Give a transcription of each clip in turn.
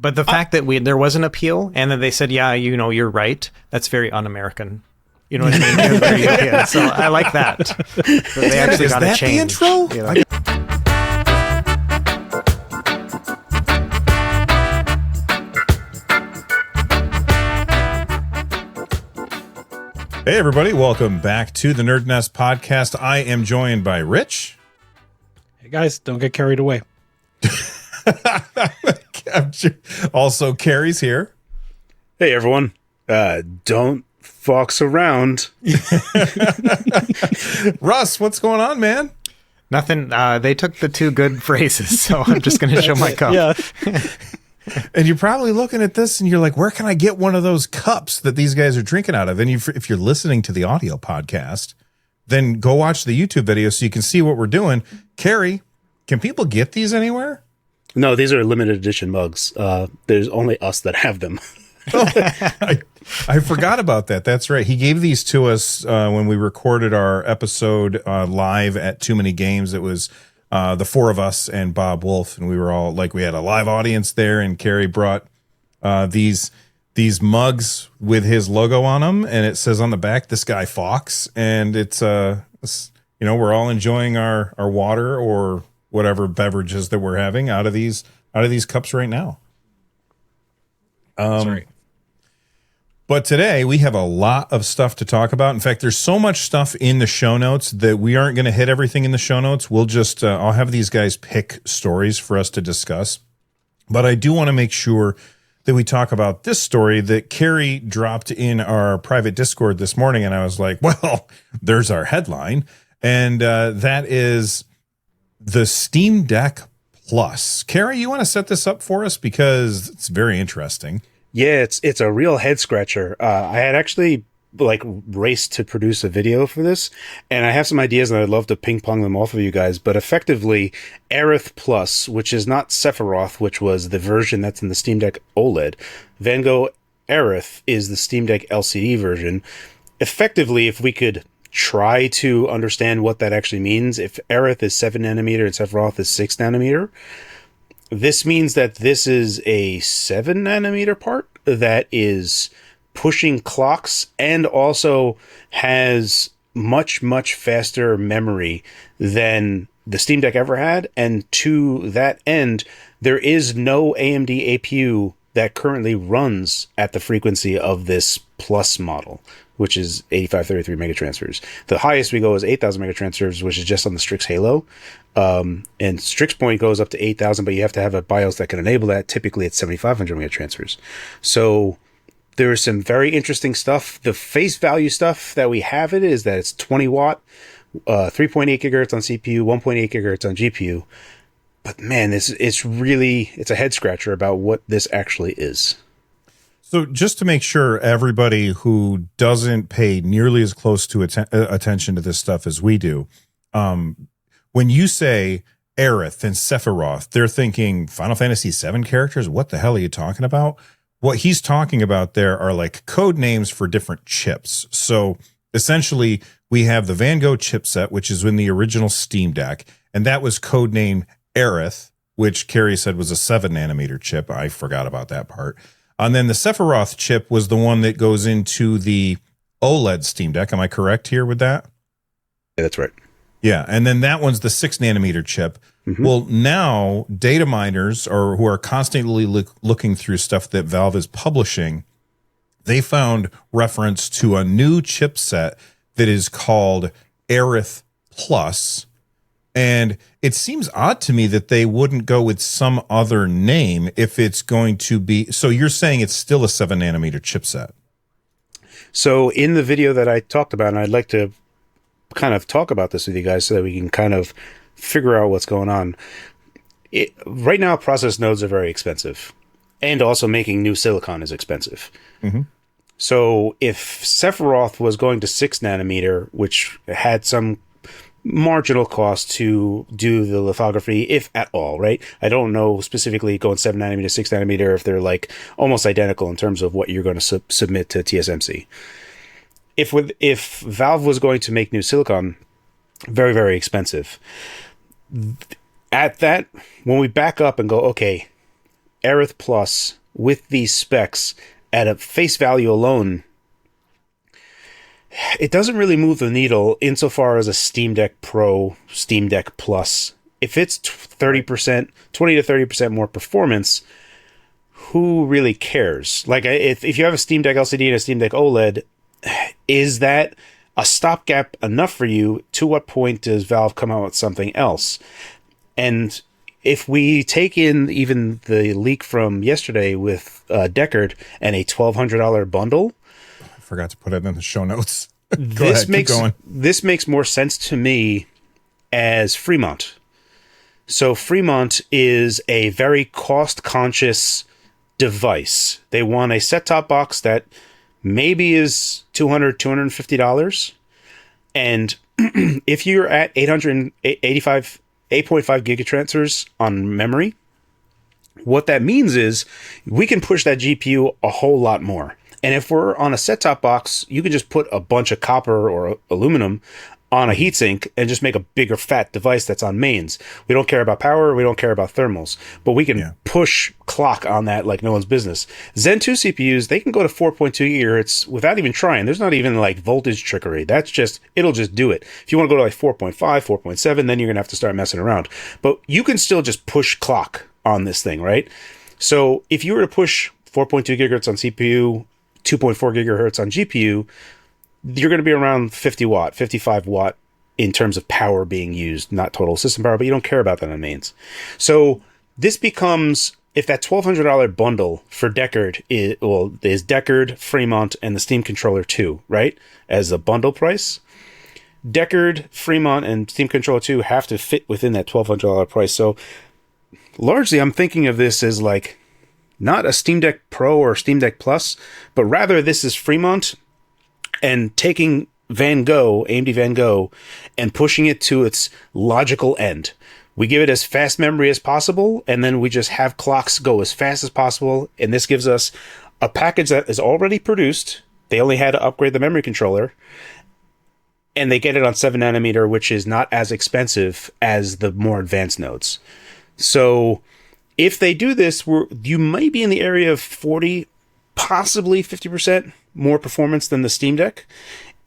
But the fact that there was an appeal and then they said, yeah, you're right, that's very un-American. You know what I mean? Very European. So I like that. They actually got a change. Is that the intro? Hey, everybody. Welcome back to the NerdNest podcast. I am joined by Rich. Hey, guys. Don't get carried away. Also, Carrie's here. Hey, everyone. Don't Phawx around. Russ, what's going on, man? Nothing. They took the two good phrases, so I'm just going to show my cup. Yeah. And you're probably looking at this and you're like, where can I get one of those cups that these guys are drinking out of? And if you're listening to the audio podcast, then go watch the YouTube video so you can see what we're doing. Carrie, can people get these anywhere? No, these are limited edition mugs. There's only us that have them. I forgot about that. That's right. He gave these to us when we recorded our episode live at Too Many Games. It was the four of us and Bob Wolf, and we were all like, we had a live audience there, and Carrie brought these mugs with his logo on them, and it says on the back, "This guy Phawx," and it's we're all enjoying our water or whatever beverages that we're having out of these cups right now. Sorry. But today we have a lot of stuff to talk about. In fact, there's so much stuff in the show notes that we aren't going to hit everything in the show notes. We'll just, I'll have these guys pick stories for us to discuss. But I do want to make sure that we talk about this story that Carrie dropped in our private Discord this morning. And I was like, well, there's our headline. And that is the Steam Deck Plus. Carrie, you want to set this up for us? Because it's very interesting. Yeah, it's a real head scratcher. I had actually raced to produce a video for this, and I have some ideas and I'd love to ping pong them off of you guys. But effectively, Aerith Plus, which is not Sephiroth, which was the version that's in the Steam Deck OLED, Van Gogh Aerith is the Steam Deck LCD version. Effectively, if we could try to understand what that actually means, if Aerith is 7 nanometer and Sephiroth is 6 nanometer, this means that this is a 7 nanometer part that is pushing clocks and also has much, much faster memory than the Steam Deck ever had. And to that end, there is no AMD APU that currently runs at the frequency of this Plus model, which is 8533 megatransfers. The highest we go is 8,000 megatransfers, which is just on the Strix Halo. And Strix Point goes up to 8,000, but you have to have a BIOS that can enable that. Typically, it's 7,500 megatransfers. So there is some very interesting stuff. The face value stuff that we have it is that it's 20 watt, 3.8 gigahertz on CPU, 1.8 gigahertz on GPU. But man, it's a head scratcher about what this actually is. So just to make sure everybody who doesn't pay nearly as close to attention to this stuff as we do, when you say Aerith and Sephiroth, they're thinking Final Fantasy VII characters. What the hell are you talking about? What he's talking about there are like code names for different chips. So essentially, we have the Van Gogh chipset, which is in the original Steam Deck, and that was codenamed Aerith, which Carrie said was a 7 nanometer chip. I forgot about that part. And then the Sephiroth chip was the one that goes into the OLED Steam Deck. Am I correct here with that? Yeah, that's right. Yeah, and then that one's the 6 nanometer chip. Mm-hmm. Well, now data miners who are constantly looking through stuff that Valve is publishing, they found reference to a new chipset that is called Aerith Plus. And it seems odd to me that they wouldn't go with some other name if it's going to be. So you're saying it's still a 7 nanometer chipset. So in the video that I talked about, and I'd like to kind of talk about this with you guys so that we can kind of figure out what's going on. Right now, process nodes are very expensive, and also making new silicon is expensive. Mm-hmm. So if Sephiroth was going to 6 nanometer, which had some marginal cost to do the lithography, if at all, right? I don't know specifically going 7 nanometer, 6 nanometer, if they're like almost identical in terms of what you're going to submit to TSMC. If Valve was going to make new silicon, very, very expensive. At that, when we back up and go, okay, Aerith Plus with these specs at a face value alone, it doesn't really move the needle insofar as a Steam Deck Pro, Steam Deck Plus. If it's 30%, 20 to 30% more performance, who really cares? Like, if you have a Steam Deck LCD and a Steam Deck OLED, is that a stopgap enough for you? To what point does Valve come out with something else? And if we take in even the leak from yesterday with Deckard and a $1,200 bundle, I forgot to put it in the show notes. This makes more sense to me as Fremont. So Fremont is a very cost-conscious device. They want a set-top box that maybe is $200, $250. And if you're at 8.5 gigatransfers on memory, what that means is we can push that GPU a whole lot more. And if we're on a set-top box, you can just put a bunch of copper or aluminum on a heatsink and just make a bigger fat device that's on mains. We don't care about power, we don't care about thermals, but we can push clock on that like no one's business. Zen 2 CPUs, they can go to 4.2 gigahertz without even trying. There's not even like voltage trickery. It'll just do it. If you want to go to like 4.5, 4.7, then you're going to have to start messing around. But you can still just push clock on this thing, right? So if you were to push 4.2 gigahertz on CPU, 2.4 gigahertz on GPU, you're going to be around 50 watt, 55 watt in terms of power being used, not total system power, but you don't care about that on mains. So this becomes, if that $1,200 bundle for Deckard is Deckard, Fremont, and the Steam Controller 2, right? As a bundle price, Deckard, Fremont, and Steam Controller 2 have to fit within that $1,200 price. So largely I'm thinking of this as like not a Steam Deck Pro or Steam Deck Plus, but rather this is Fremont and taking AMD Van Gogh, and pushing it to its logical end. We give it as fast memory as possible, and then we just have clocks go as fast as possible, and this gives us a package that is already produced. They only had to upgrade the memory controller, and they get it on 7 nanometer, which is not as expensive as the more advanced nodes. So if they do this, you might be in the area of 40, possibly 50% more performance than the Steam Deck.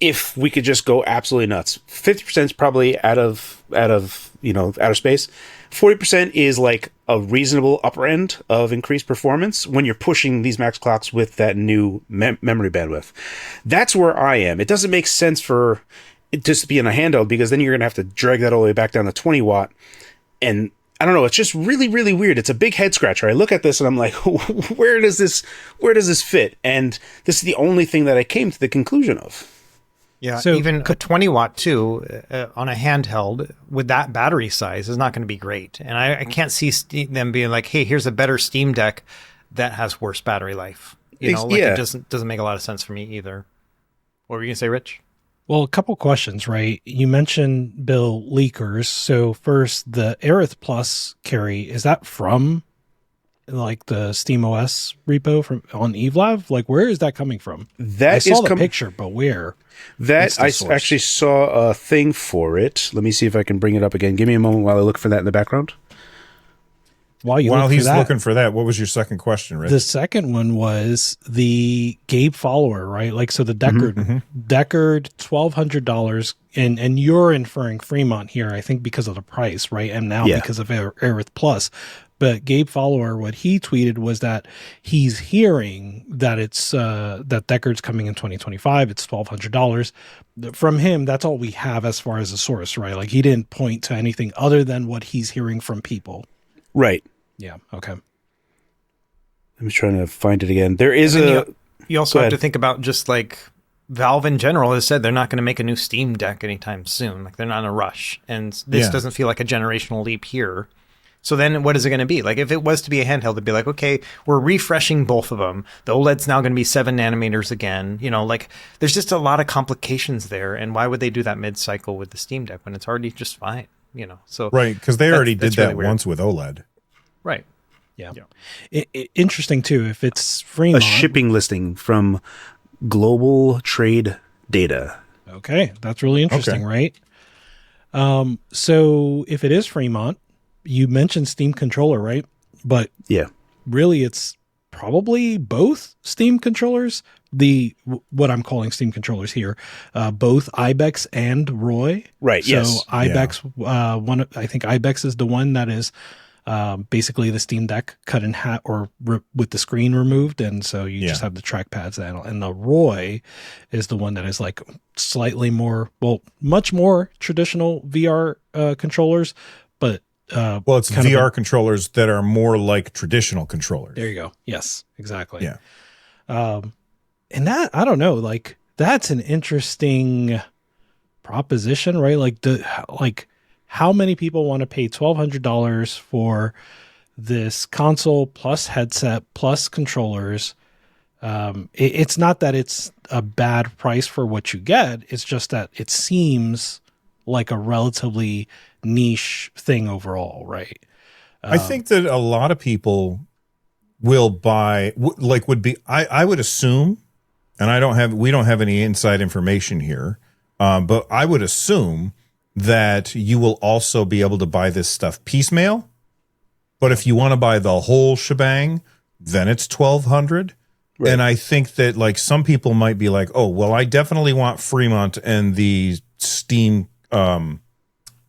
If we could just go absolutely nuts, 50% is probably out of outer space. 40% is like a reasonable upper end of increased performance when you're pushing these max clocks with that new memory bandwidth. That's where I am. It doesn't make sense for it just to be in a handheld, because then you're going to have to drag that all the way back down to 20 watt. And I don't know, it's just really, really weird. It's a big head scratcher. I look at this and I'm like, where does this fit? And this is the only thing that I came to the conclusion of. Yeah, so even a 20 watt too on a handheld with that battery size is not going to be great. And I can't see them being like, hey, here's a better Steam Deck that has worse battery life. It doesn't make a lot of sense for me either. What were you going to say, Rich? Well, a couple questions, right? You mentioned, Bill, leakers. So first, the Aerith Plus carry, is that from like the SteamOS repo from on EveLab? Like, where is that coming from? I saw the picture, but where? That I actually saw a thing for it. Let me see if I can bring it up again. Give me a moment while I look for that in the background. While he's looking for that, what was your second question, Rich? The second one was the Gabe follower, right? Like, so the Deckard, Deckard, $1,200, and you're inferring Fremont here, I think, because of the price, right? And now because of Aerith Plus. But Gabe follower, what he tweeted was that he's hearing that it's that Deckard's coming in 2025. It's $1,200. From him, that's all we have as far as a source, right? Like, he didn't point to anything other than what he's hearing from people. Right. Yeah. Okay. I'm trying to find it again. There is you also have to think about just like Valve in general has said they're not going to make a new Steam Deck anytime soon. Like, they're not in a rush. And this doesn't feel like a generational leap here. So then what is it going to be? Like, if it was to be a handheld, it'd be like, okay, we're refreshing both of them. The OLED's now going to be 7 nanometers again. Like, there's just a lot of complications there. And why would they do that mid-cycle with the Steam Deck when it's already just fine? So right, because they already did that really once with OLED. Right. Yeah. Interesting too. If it's Fremont, a shipping listing from Global Trade Data. Okay, that's really interesting, right? So if it is Fremont, you mentioned Steam Controller, right? But really it's probably both Steam controllers. What I'm calling Steam controllers here, both Ibex and Roy. Right. So yes. Ibex, I think Ibex is the one that is basically the Steam Deck cut in half or with the screen removed, and so you just have the trackpads. And the Roy is the one that is like slightly more, much more traditional VR controllers, but it's VR controllers that are more like traditional controllers. There you go. Yes, exactly. Yeah. And that, I don't know, like that's an interesting proposition, right? Like how many people want to pay $1,200 for this console plus headset plus controllers? It's not that it's a bad price for what you get. It's just that it seems like a relatively niche thing overall, right? I think that a lot of people will buy, I would assume, and we don't have any inside information here, but I would assume that you will also be able to buy this stuff piecemeal. But if you want to buy the whole shebang, then it's $1,200. Right. And I think that like some people might be like, oh, well, I definitely want Fremont and the Steam, the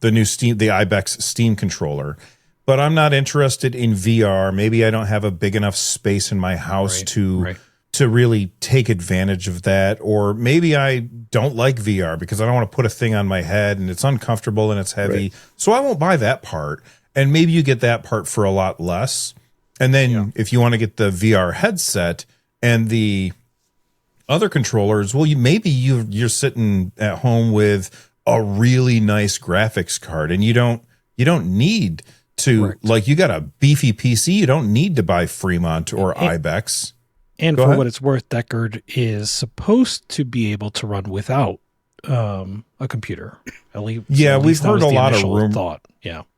Ibex Steam controller, but I'm not interested in VR. Maybe I don't have a big enough space in my house to really take advantage of that. Or maybe I don't like VR because I don't want to put a thing on my head and it's uncomfortable and it's heavy. Right. So I won't buy that part. And maybe you get that part for a lot less. And then if you want to get the VR headset and the other controllers, well, you're sitting at home with a really nice graphics card and you don't need to, like, you got a beefy PC. You don't need to buy Fremont or Ibex. And for what it's worth, Deckard is supposed to be able to run without a computer. At least, we've heard a lot of rumors.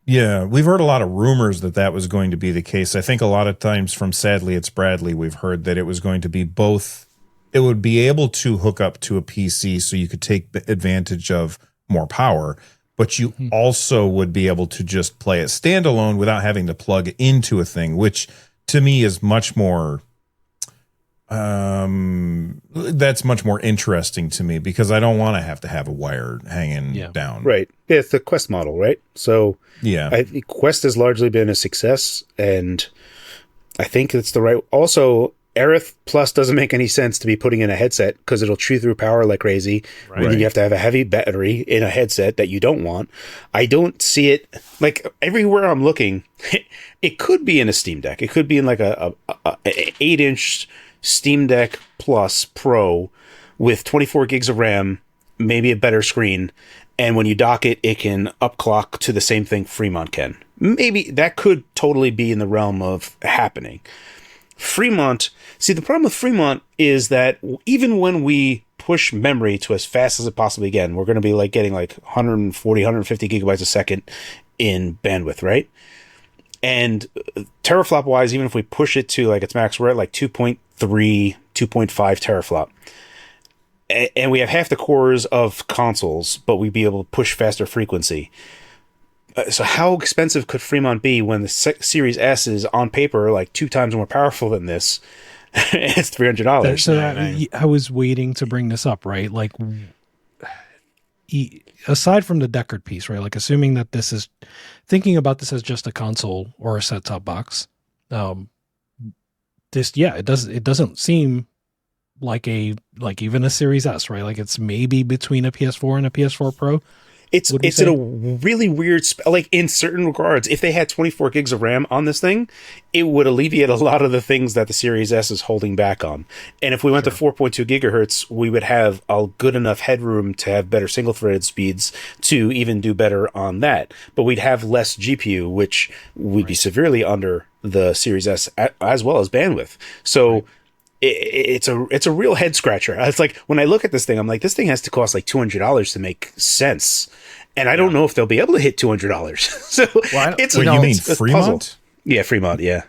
Yeah, we've heard a lot of rumors that was going to be the case. I think a lot of times from Sadly It's Bradley, we've heard that it was going to be both. It would be able to hook up to a PC so you could take advantage of more power, but you also would be able to just play it standalone without having to plug into a thing, which to me is much more... that's much more interesting to me because I don't want to have a wire hanging down. Right. Yeah, it's the Quest model, right? So I think Quest has largely been a success, and I think it's the right. Also, Aerith Plus doesn't make any sense to be putting in a headset because it'll chew through power like crazy. Right. And then you have to have a heavy battery in a headset that you don't want. I don't see it like everywhere I'm looking. It could be in a Steam Deck. It could be in like a 8-inch Steam Deck Plus Pro with 24 gigs of RAM, maybe a better screen, and when you dock it, it can upclock to the same thing Fremont can. Maybe that could totally be in the realm of happening. Fremont, see, the problem with Fremont is that even when we push memory to as fast as it possibly can, we're going to be like getting like 140, 150 gigabytes a second in bandwidth, right? And teraflop wise, even if we push it to like its max, we're at like 2.3, 2.5 teraflop. And we have half the cores of consoles, but we'd be able to push faster frequency. So how expensive could Fremont be when the Series S is on paper like 2 times more powerful than this? It's $300. So I was waiting to bring this up, right? Like, aside from the Deckard piece, right? Like, assuming that this is thinking about this as just a console or a set-top box, it doesn't seem like even a Series S, right? Like, it's maybe between a PS4 and a PS4 Pro. It's in a really weird like in certain regards. If they had 24 gigs of RAM on this thing, it would alleviate a lot of the things that the Series S is holding back on. And if we went to 4.2 gigahertz, we would have a good enough headroom to have better single-threaded speeds to even do better on that. But we'd have less GPU, which would be severely under the Series S as well as bandwidth. So it's a real head scratcher. It's like when I look at this thing, I'm like, this thing has to cost like $200 to make sense, and I don't know if they'll be able to hit $200. So you mean Fremont? Yeah, Fremont. Yeah.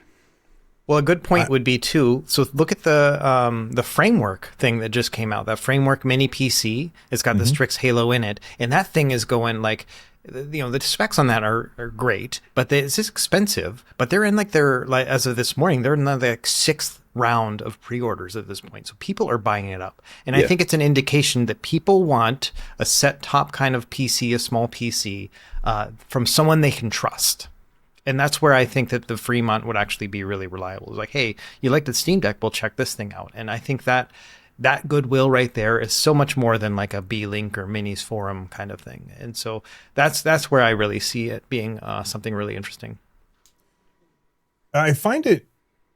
Well, a good point would be too. So look at the framework thing that just came out. That framework mini PC. It's got the Strix Halo in it, and that thing is going like the specs on that are great, but it's just expensive. But they're in like as of this morning, they're in the like sixth round of pre-orders at this point. So people are buying it up. And I think it's an indication that people want a set top kind of PC, a small PC, from someone they can trust. And that's where I think that the Fremont would actually be really reliable. It's like, hey, you like the Steam Deck? Well, check this thing out. And I think that goodwill right there is so much more than like a B-Link or Minis Forum kind of thing. And so that's where I really see it being something really interesting. I find it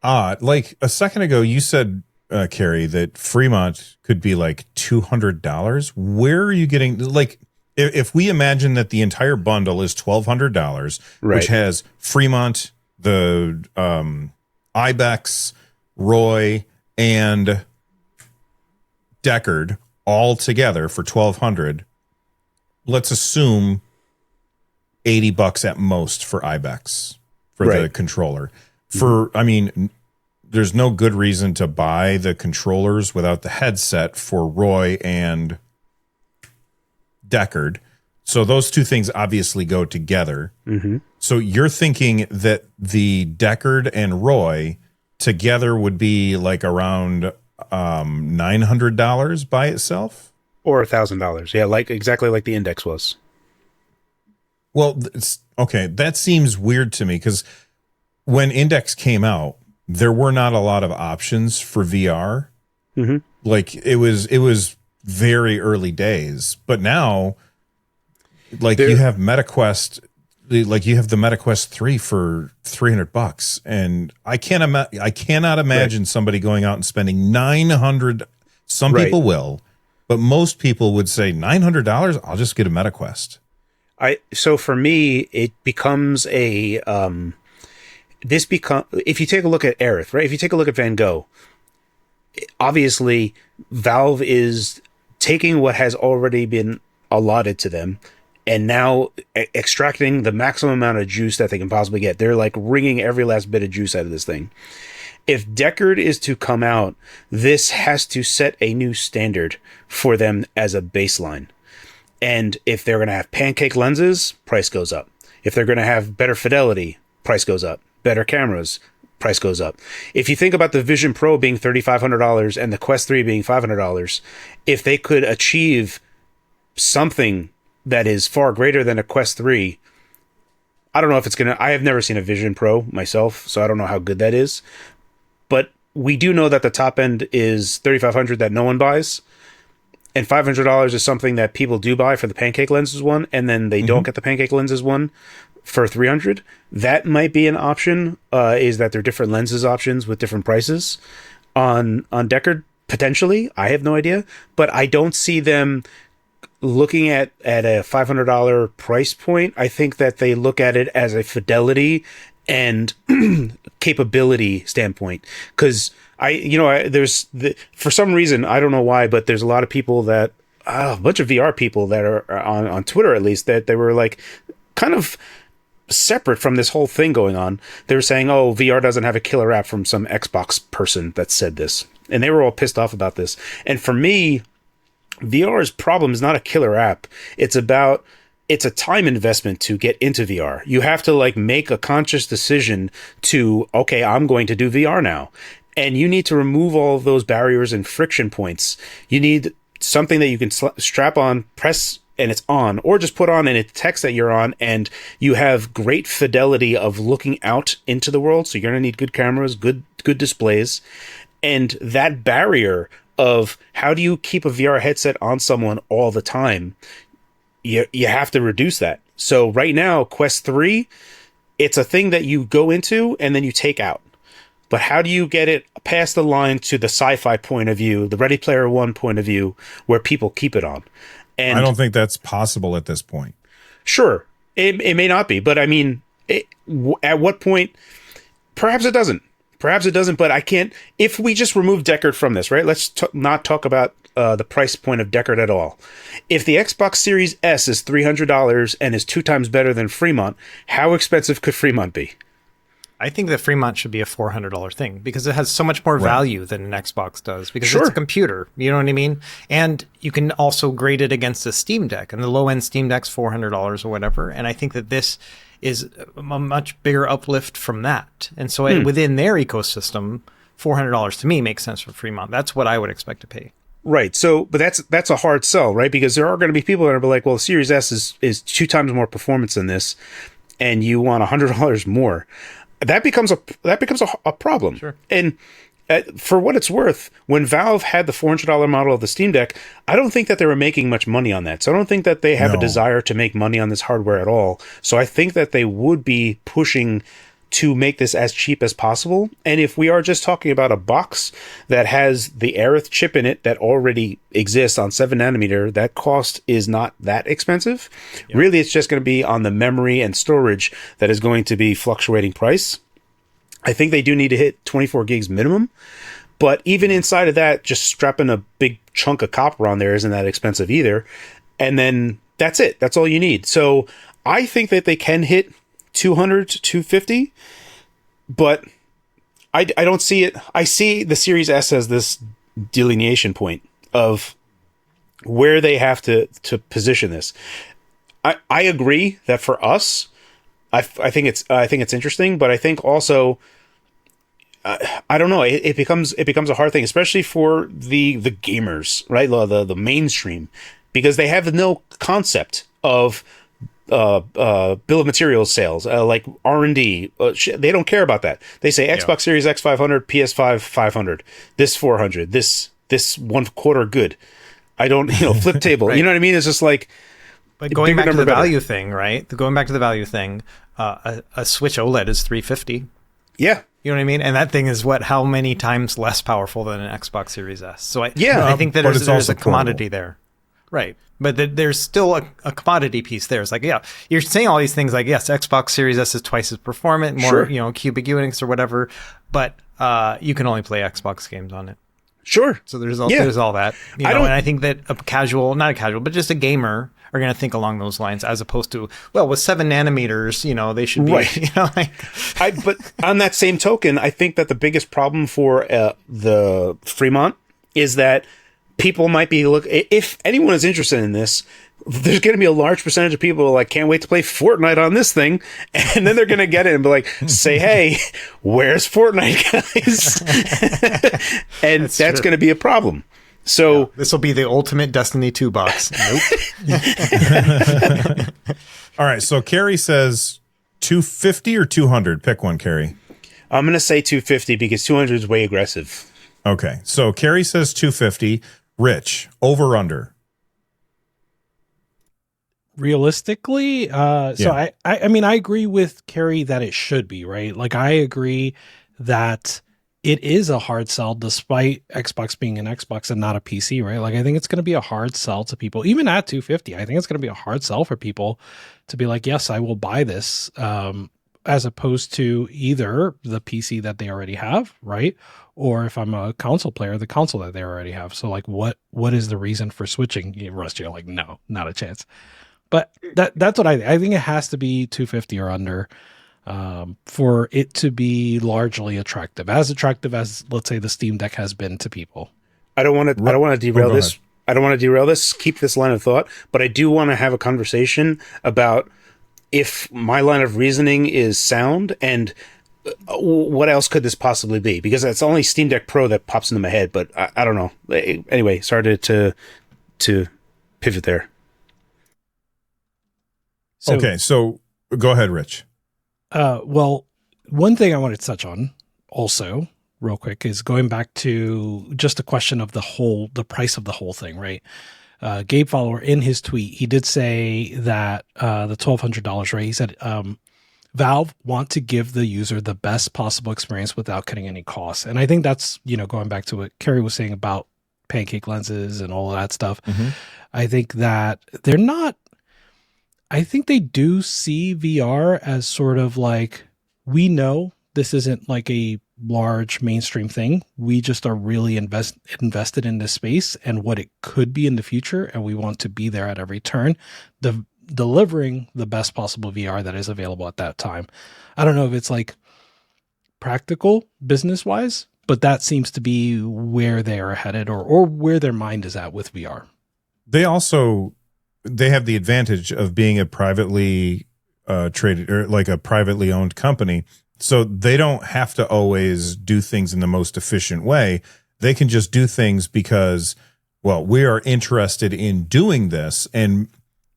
odd. Like a second ago, you said, Carrie, that Fremont could be like $200. Where are you getting, like, if we imagine that the entire bundle is $1,200, which has Fremont, the Ibex, Roy, and Deckard all together for $1,200, let's assume $80 at most for Ibex for the controller. There's no good reason to buy the controllers without the headset for Roy and Deckard. So those two things obviously go together. Mm-hmm. So you're thinking that the Deckard and Roy together would be like around $900 by itself, or $1,000. Yeah, like exactly like the Index was. Well, okay. That seems weird to me because when Index came out, there were not a lot of options for VR. Mm-hmm. Like it was very early days, but now, like you have MetaQuest, like you have the MetaQuest 3 for $300, and I cannot imagine somebody going out and spending $900. Some people will, but most people would say $900. I'll just get a MetaQuest. So for me, it becomes a if you take a look at Aerith, right? If you take a look at Van Gogh, obviously Valve is taking what has already been allotted to them and now extracting the maximum amount of juice that they can possibly get. They're like wringing every last bit of juice out of this thing. If Deckard is to come out, this has to set a new standard for them as a baseline. And if they're going to have pancake lenses, price goes up. If they're going to have better fidelity, price goes up. Better cameras, price goes up. If you think about the Vision Pro being $3,500 and the Quest 3 being $500, if they could achieve something that is far greater than a Quest 3, I don't know if it's going to... I have never seen a Vision Pro myself, so I don't know how good that is. But we do know that the top end is $3,500 that no one buys. And $500 is something that people do buy for the pancake lenses one, and then they don't get the pancake lenses one for $300. That might be an option, is that there are different lenses options with different prices on Deckard, potentially. I have no idea. But I don't see them looking at a $500 price point. I think that they look at it as a fidelity and capability standpoint. Because for some reason, I don't know why, but there's a lot of people that, a bunch of VR people that are on Twitter, at least, that they were like kind of separate from this whole thing going on. They were saying, oh, VR doesn't have a killer app, from some Xbox person that said this. And they were all pissed off about this. And for me, VR's problem is not a killer app. It's a time investment to get into VR. You have to like make a conscious decision to, okay, I'm going to do VR now. And you need to remove all of those barriers and friction points. You need something that you can strap on, press, and it's on, or just put on and it detects that you're on, and you have great fidelity of looking out into the world. So you're going to need good cameras, good displays. And that barrier of how do you keep a VR headset on someone all the time, you have to reduce that. So right now, Quest 3, it's a thing that you go into and then you take out. But how do you get it past the line to the sci-fi point of view, the Ready Player One point of view, where people keep it on? And I don't think that's possible at this point. Sure, it may not be, but I mean, at what point? Perhaps it doesn't. But I can't. If we just remove Deckard from this, right? Let's not talk about the price point of Deckard at all. If the Xbox Series S is $300 and is 2 times better than Fremont, how expensive could Fremont be? I think that Fremont should be a $400 thing because it has so much more value than an Xbox does because it's a computer. You know what I mean? And you can also grade it against a Steam Deck, and the low end Steam Deck's $400 or whatever. And I think that this is a much bigger uplift from that. And so within their ecosystem, $400 to me makes sense for Fremont. That's what I would expect to pay. Right. So, but that's a hard sell, right? Because there are going to be people that are like, well, Series S is 2 times more performance than this, and you want $100 more. That becomes a problem. Sure. And for what it's worth, when Valve had the $400 model of the Steam Deck, I don't think that they were making much money on that. So I don't think that they have a desire to make money on this hardware at all. So I think that they would be pushing to make this as cheap as possible. And if we are just talking about a box that has the Aerith chip in it that already exists on 7 nanometer, that cost is not that expensive. Yep. Really, it's just going to be on the memory and storage that is going to be fluctuating price. I think they do need to hit 24 gigs minimum. But even inside of that, just strapping a big chunk of copper on there isn't that expensive either. And then that's it. That's all you need. So I think that they can hit 200 to 250, but I don't see it. I see the Series S as this delineation point of where they have to position this. I agree that for us, I think it's interesting, but I think also I don't know. It becomes a hard thing, especially for the gamers, right? The mainstream, because they have no concept of bill of materials sales, like R&D. They don't care about that. They say Xbox Series X 500, PS5 500, this 400, this 1/4 good. I don't, flip table. Right. You know what I mean? It's just like, but going back to the value thing, right? Going back to the value thing, a Switch OLED is $350. Yeah. You know what I mean? And that thing is how many times less powerful than an Xbox Series S. So I think that there's a commodity there. Right. But there's still a commodity piece there. It's like, you're saying all these things like, yes, Xbox Series S is twice as performant, more, cubic units or whatever, but you can only play Xbox games on it. Sure. So there's all that. And I think that not a casual, but just a gamer are going to think along those lines as opposed to, well, with 7 nanometers, they should be, right. But on that same token, I think that the biggest problem for the Fremont is that people might be if anyone is interested in this, there's going to be a large percentage of people who are like, can't wait to play Fortnite on this thing. And then they're going to get it and be like, say, hey, where's Fortnite, guys? And that's going to be a problem. So this will be the ultimate Destiny 2 box. Nope. All right. So Carrie says 250 or 200. Pick one, Carrie. I'm going to say 250 because 200 is way aggressive. Okay. So Carrie says 250. Rich, over under. Realistically, so I mean, I agree with Carrie that it should be, right? Like, I agree that it is a hard sell despite Xbox being an Xbox and not a PC, right? Like, I think it's going to be a hard sell to people, even at 250. I think it's going to be a hard sell for people to be like, yes, I will buy this, as opposed to either the PC that they already have, right? Or if I'm a console player, the console that they already have. So like, what is the reason for switching? Rust, you're like, no, not a chance. But that's what I think it has to be 250 or under, for it to be largely attractive as, let's say, the Steam Deck has been to people. I don't want to derail this. I don't want to derail this. Keep this line of thought, but I do want to have a conversation about if my line of reasoning is sound and what else could this possibly be? Because it's only Steam Deck Pro that pops into my head, but I don't know. Anyway, sorry to pivot there. So go ahead, Rich. Well, one thing I wanted to touch on also real quick is going back to just a question of the price of the whole thing, right? Gabe Follower, in his tweet, he did say that the $1,200, right? He said, Valve want to give the user the best possible experience without cutting any costs. And I think that's, going back to what Carrie was saying about pancake lenses and all of that stuff. Mm-hmm. I think that I think they do see VR as sort of like, we know this isn't like a large mainstream thing. We just are really invested in this space and what it could be in the future. And we want to be there at every turn, delivering the best possible VR that is available at that time. I don't know if it's like practical business wise, but that seems to be where they are headed, or where their mind is at with VR. They have the advantage of being a privately traded, or like a privately owned company. So they don't have to always do things in the most efficient way. They can just do things because, well, we are interested in doing this, and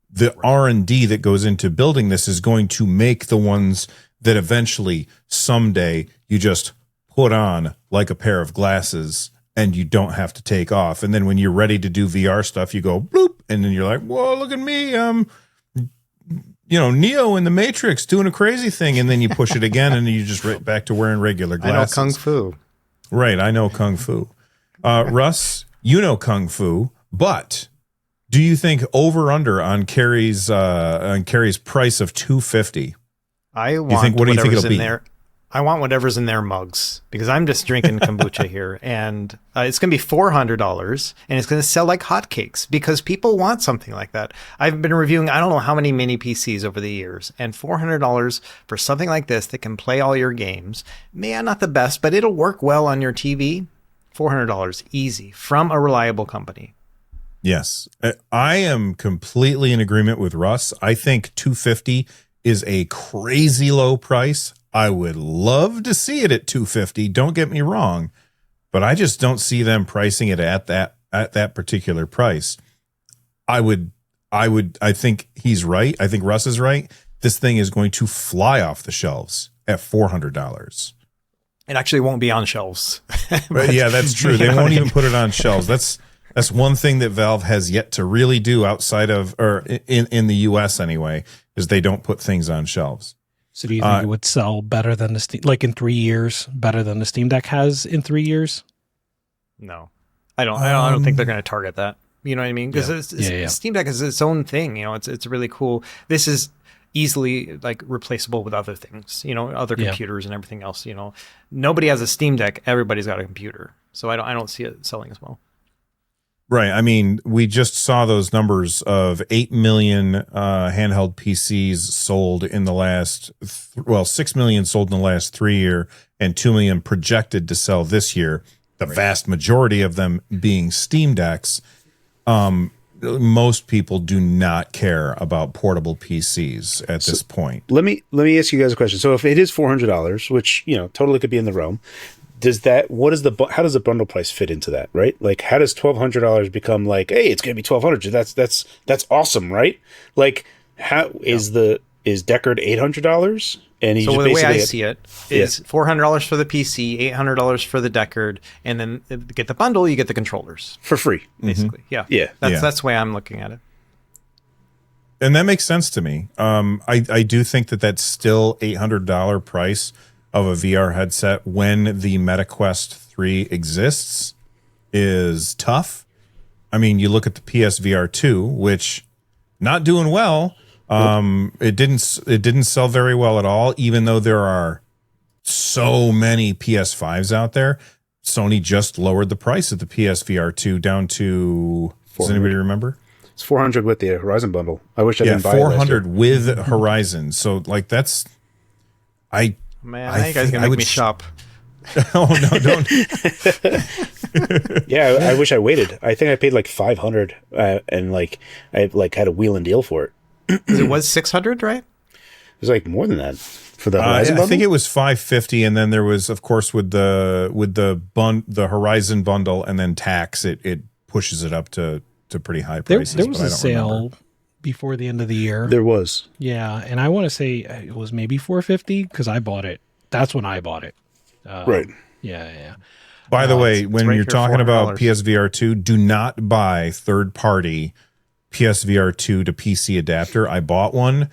the R&D that goes into building this is going to make the ones that eventually someday you just put on like a pair of glasses and you don't have to take off. And then when you're ready to do VR stuff, you go bloop, and then you're like, whoa, look at me. Neo in the Matrix doing a crazy thing. And then you push it again and you just right back to wearing regular glasses. I know Kung Fu. Right. I know Kung Fu. Russ, you know Kung Fu, but do you think over under on Carrie's price of $250? What do you think it'll be? I want whatever's in their mugs, because I'm just drinking kombucha here, and it's going to be $400, and it's going to sell like hotcakes because people want something like that. I've been reviewing I don't know how many mini PCs over the years, and $400 for something like this that can play all your games, not the best, but it'll work well on your TV. $400 easy from a reliable company. Yes, I am completely in agreement with Russ. I think $250 is a crazy low price. I would love to see it at $250. Don't get me wrong, but I just don't see them pricing it at that particular price. I think he's right. I think Russ is right. This thing is going to fly off the shelves at $400. It actually won't be on shelves. But yeah, that's true. They won't even put it on shelves. That's one thing that Valve has yet to really do outside of, or in the US anyway, is they don't put things on shelves. So do you think it would sell better than the Steam, like in 3 years, better than the Steam Deck has in 3 years? No, I don't think they're going to target that. You know what I mean? Because Steam Deck is its own thing. It's really cool. This is easily like replaceable with other things. Other computers and everything else. Nobody has a Steam Deck. Everybody's got a computer. So I don't see it selling as well. Right. I mean, we just saw those numbers of 8 million handheld PCs sold in the last, 6 million sold in the last 3 years and 2 million projected to sell this year. The vast majority of them being Steam Decks. Most people do not care about portable PCs at this point. Let me ask you guys a question. So if it is $400, which, totally could be in the realm, how does the bundle price fit into that, right? Like, how does $1,200 become like, hey, it's going to be $1,200? That's awesome, right? Like, how is Deckard $800? And so the way I see it is $400 for the PC, $800 for the Deckard, and then get the bundle, you get the controllers for free, basically. Yeah. That's the way I'm looking at it. And that makes sense to me. I do think that's still $800 price of a VR headset when the MetaQuest 3 exists is tough. I mean, you look at the PSVR 2, which not doing well. It didn't sell very well at all, even though there are so many PS5s out there. Sony just lowered the price of the PSVR 2 down to, does anybody remember? It's $400 with the Horizon bundle. I wish I didn't buy it. $400 with Horizon. So like that's Man, you guys gonna make me shop. Oh no, don't. Yeah, I wish I waited. I think I paid like $500, and I had a wheel and deal for it. It was $600, right? It was like more than that for the Horizon bundle. I think it was $550, and then there was, of course, with the Horizon bundle, and then tax, it pushes it up to pretty high prices. There was a sale before the end of the year. There was. Yeah, and I want to say it was maybe $450 because I bought it. That's when I bought it. Right. Yeah. By the way, when you're talking about PSVR 2, do not buy third-party PSVR 2 to PC adapter. I bought one.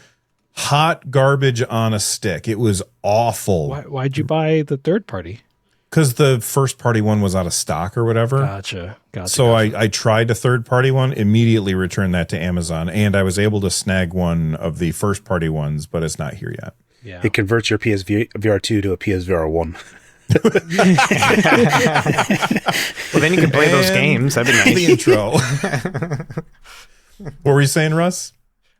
Hot garbage on a stick. It was awful. Why'd you buy the third party? Because the first party one was out of stock or whatever. Gotcha. So I tried a third party one, immediately returned that to Amazon, and I was able to snag one of the first party ones, but it's not here yet. Yeah. It converts your PSVR 2 to a PSVR 1. Well, then you can play those games. That'd be nice. The intro. What were you saying, Russ?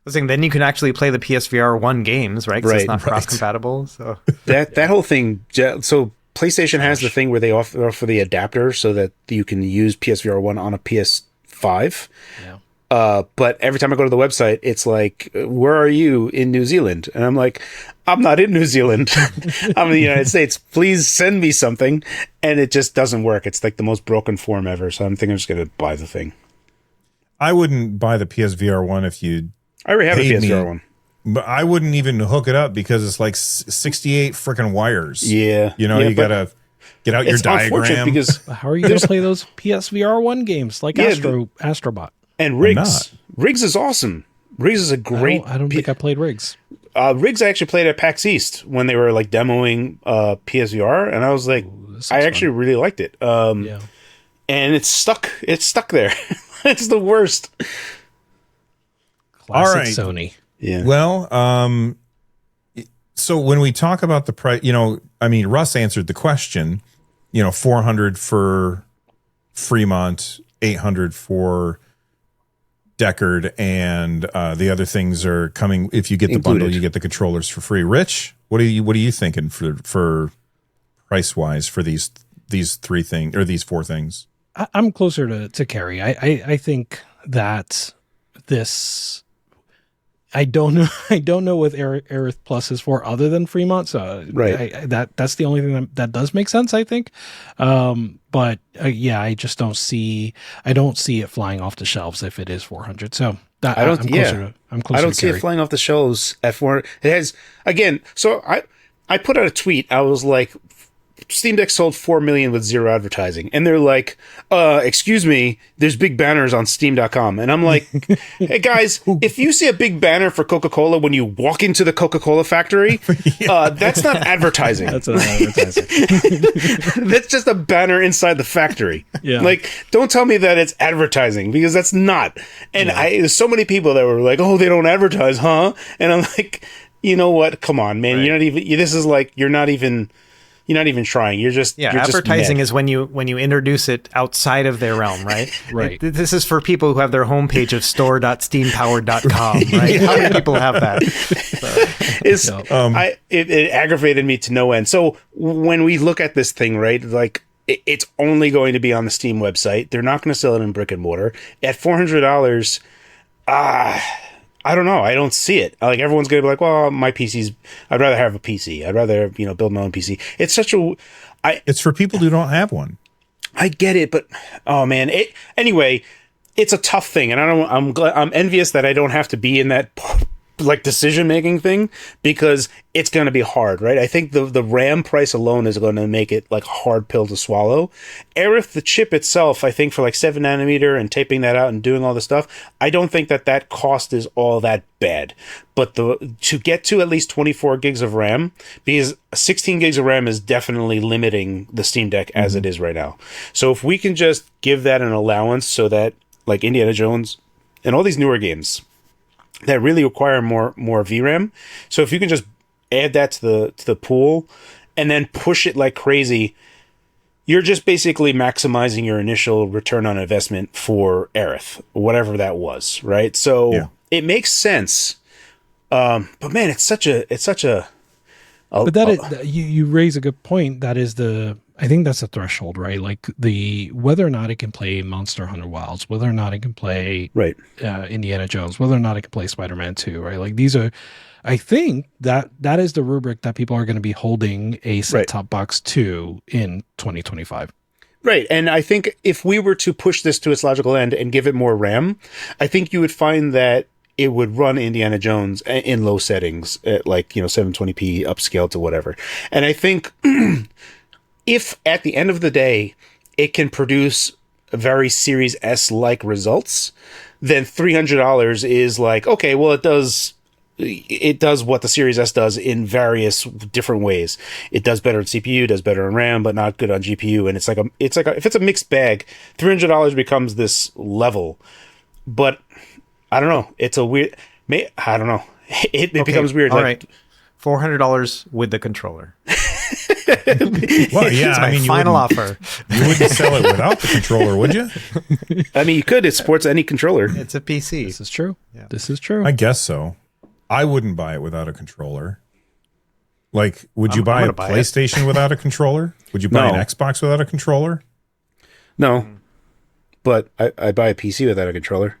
was saying, then you can actually play the PSVR 1 games, right? Because it's not cross-compatible. So that whole thing. So PlayStation has the thing where they offer the adapter so that you can use PSVR 1 on a PS5. Yeah. But every time I go to the website, it's like, where are you in New Zealand? And I'm like, I'm not in New Zealand. I'm in the United States. Please send me something. And it just doesn't work. It's like the most broken form ever. So I'm thinking I'm just going to buy the thing. I wouldn't buy the PSVR 1 if you... I already have a PSVR 1. But I wouldn't even hook it up because it's like 68 freaking wires. Yeah. You know, you got to get out your diagram. Because how are you going to play those PSVR 1 games like Astrobot? And Riggs. Riggs is awesome. Riggs is a great... I don't think I played Riggs. Riggs I actually played at PAX East when they were like demoing PSVR, and I was like, I actually really liked it. And it's stuck. It's stuck there. It's the worst. Classic All right. Sony. Yeah. Well, so when we talk about the price, Russ answered the question, 400 for Fremont, 800 for Deckard, and the other things are coming. If you get the bundle, you get the controllers for free. Rich, what are you thinking for price wise for these three things or these four things? I'm closer to Carrie. I think that this. I don't know. I don't know what Aerith Plus is for, other than Fremont. So that's the only thing that does make sense, I think. But I just don't see. I don't see it flying off the shelves if it is 400. So I'm closer. I don't see it flying off the shelves at 400. It has again. So I put out a tweet. I was like, Steam Deck sold 4 million with zero advertising. And they're like, excuse me, there's big banners on Steam.com. And I'm like, hey guys, if you see a big banner for Coca-Cola when you walk into the Coca-Cola factory, that's not advertising. That's not advertising. That's just a banner inside the factory. Yeah. Like, don't tell me that it's advertising, because that's not. And there's so many people that were like, oh, they don't advertise, huh? And I'm like, you know what? Come on, man. Right. You're not even, this is like, you're not even trying. You're just advertising just is when you introduce it outside of their realm, right? Right. This is for people who have their homepage of store.steampowered.com, right? How many people have that? It aggravated me to no end. So when we look at this thing, right, like it's only going to be on the Steam website. They're not going to sell it in brick and mortar at $400. I don't know. I don't see it. Like, everyone's going to be like, well, my PC's, I'd rather have a PC. I'd rather, build my own PC. It's such a, it's for people who don't have one. I get it, but oh man. Anyway, it's a tough thing. And I'm envious that I don't have to be in that like decision-making thing, because it's going to be hard, right? I think the RAM price alone is going to make it like a hard pill to swallow. Aerith, the chip itself, I think for like 7 nanometer and taping that out and doing all the stuff, I don't think that cost is all that bad. But to get to at least 24 gigs of RAM, because 16 gigs of RAM is definitely limiting the Steam Deck as it is right now. So if we can just give that an allowance so that like Indiana Jones and all these newer games that really require more VRAM. So if you can just add that to the pool and then push it like crazy, you're just basically maximizing your initial return on investment for Aerith, whatever that was, right? So it makes sense. But man, it's such a but that is, you raise a good point. That is I think that's the threshold, right? Like whether or not it can play Monster Hunter Wilds, whether or not it can play Indiana Jones, whether or not it can play Spider-Man 2, right? Like these are, I think that is the rubric that people are going to be holding a set-top box to in 2025. Right. And I think if we were to push this to its logical end and give it more RAM, I think you would find that it would run Indiana Jones in low settings at like, 720p upscale to whatever. And I think if at the end of the day, it can produce very Series S-like results, then $300 is like, okay, well, it does what the Series S does in various different ways. It does better in CPU, does better in RAM, but not good on GPU. And it's like if it's a mixed bag, $300 becomes this level. But I don't know. It's a weird. I don't know. It becomes weird. All right. $400 with the controller. Well, yeah, It's my I mean, final offer. You wouldn't sell it without the controller, would you? I mean, you could. It supports any controller. It's a PC. This is true. Yeah. This is true. I guess so. I wouldn't buy it without a controller. Like, would you buy a PlayStation without a controller? Would you buy an Xbox without a controller? No, but I buy a PC without a controller.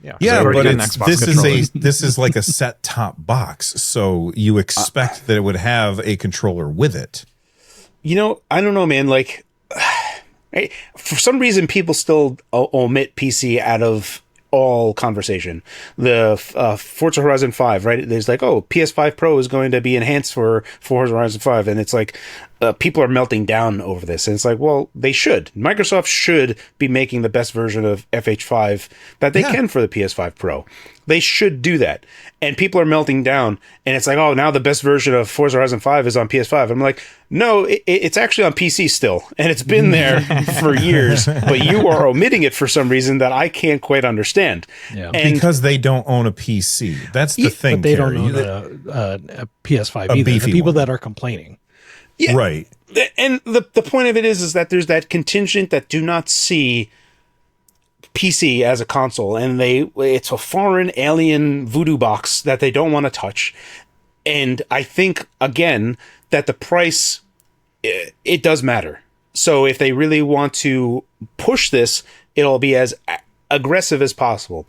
Yeah, but this this is like a set top box, so you expect that it would have a controller with it. You know, I don't know, man. Like, for some reason, people still omit PC out of all conversation. The Forza Horizon 5, right? There's like, oh, PS5 Pro is going to be enhanced for Forza Horizon 5, and it's like people are melting down over this, and it's like, well, they should. Microsoft should be making the best version of FH5 that they can for the PS5 Pro. They should do that. And people are melting down, and it's like, oh, now the best version of Forza Horizon 5 is on PS5. I'm like, no, it's actually on PC still, and it's been there for years, but you are omitting it for some reason that I can't quite understand. Yeah. And because they don't own a PC. That's the thing. But they Carrie. don't own a PS5 either. The people that are complaining. Yeah. Right. And the point of it is that there's that contingent that do not see PC as a console, and it's a foreign alien voodoo box that they don't want to touch. And I think, again, that the price, it does matter. So if they really want to push this, it'll be as aggressive as possible.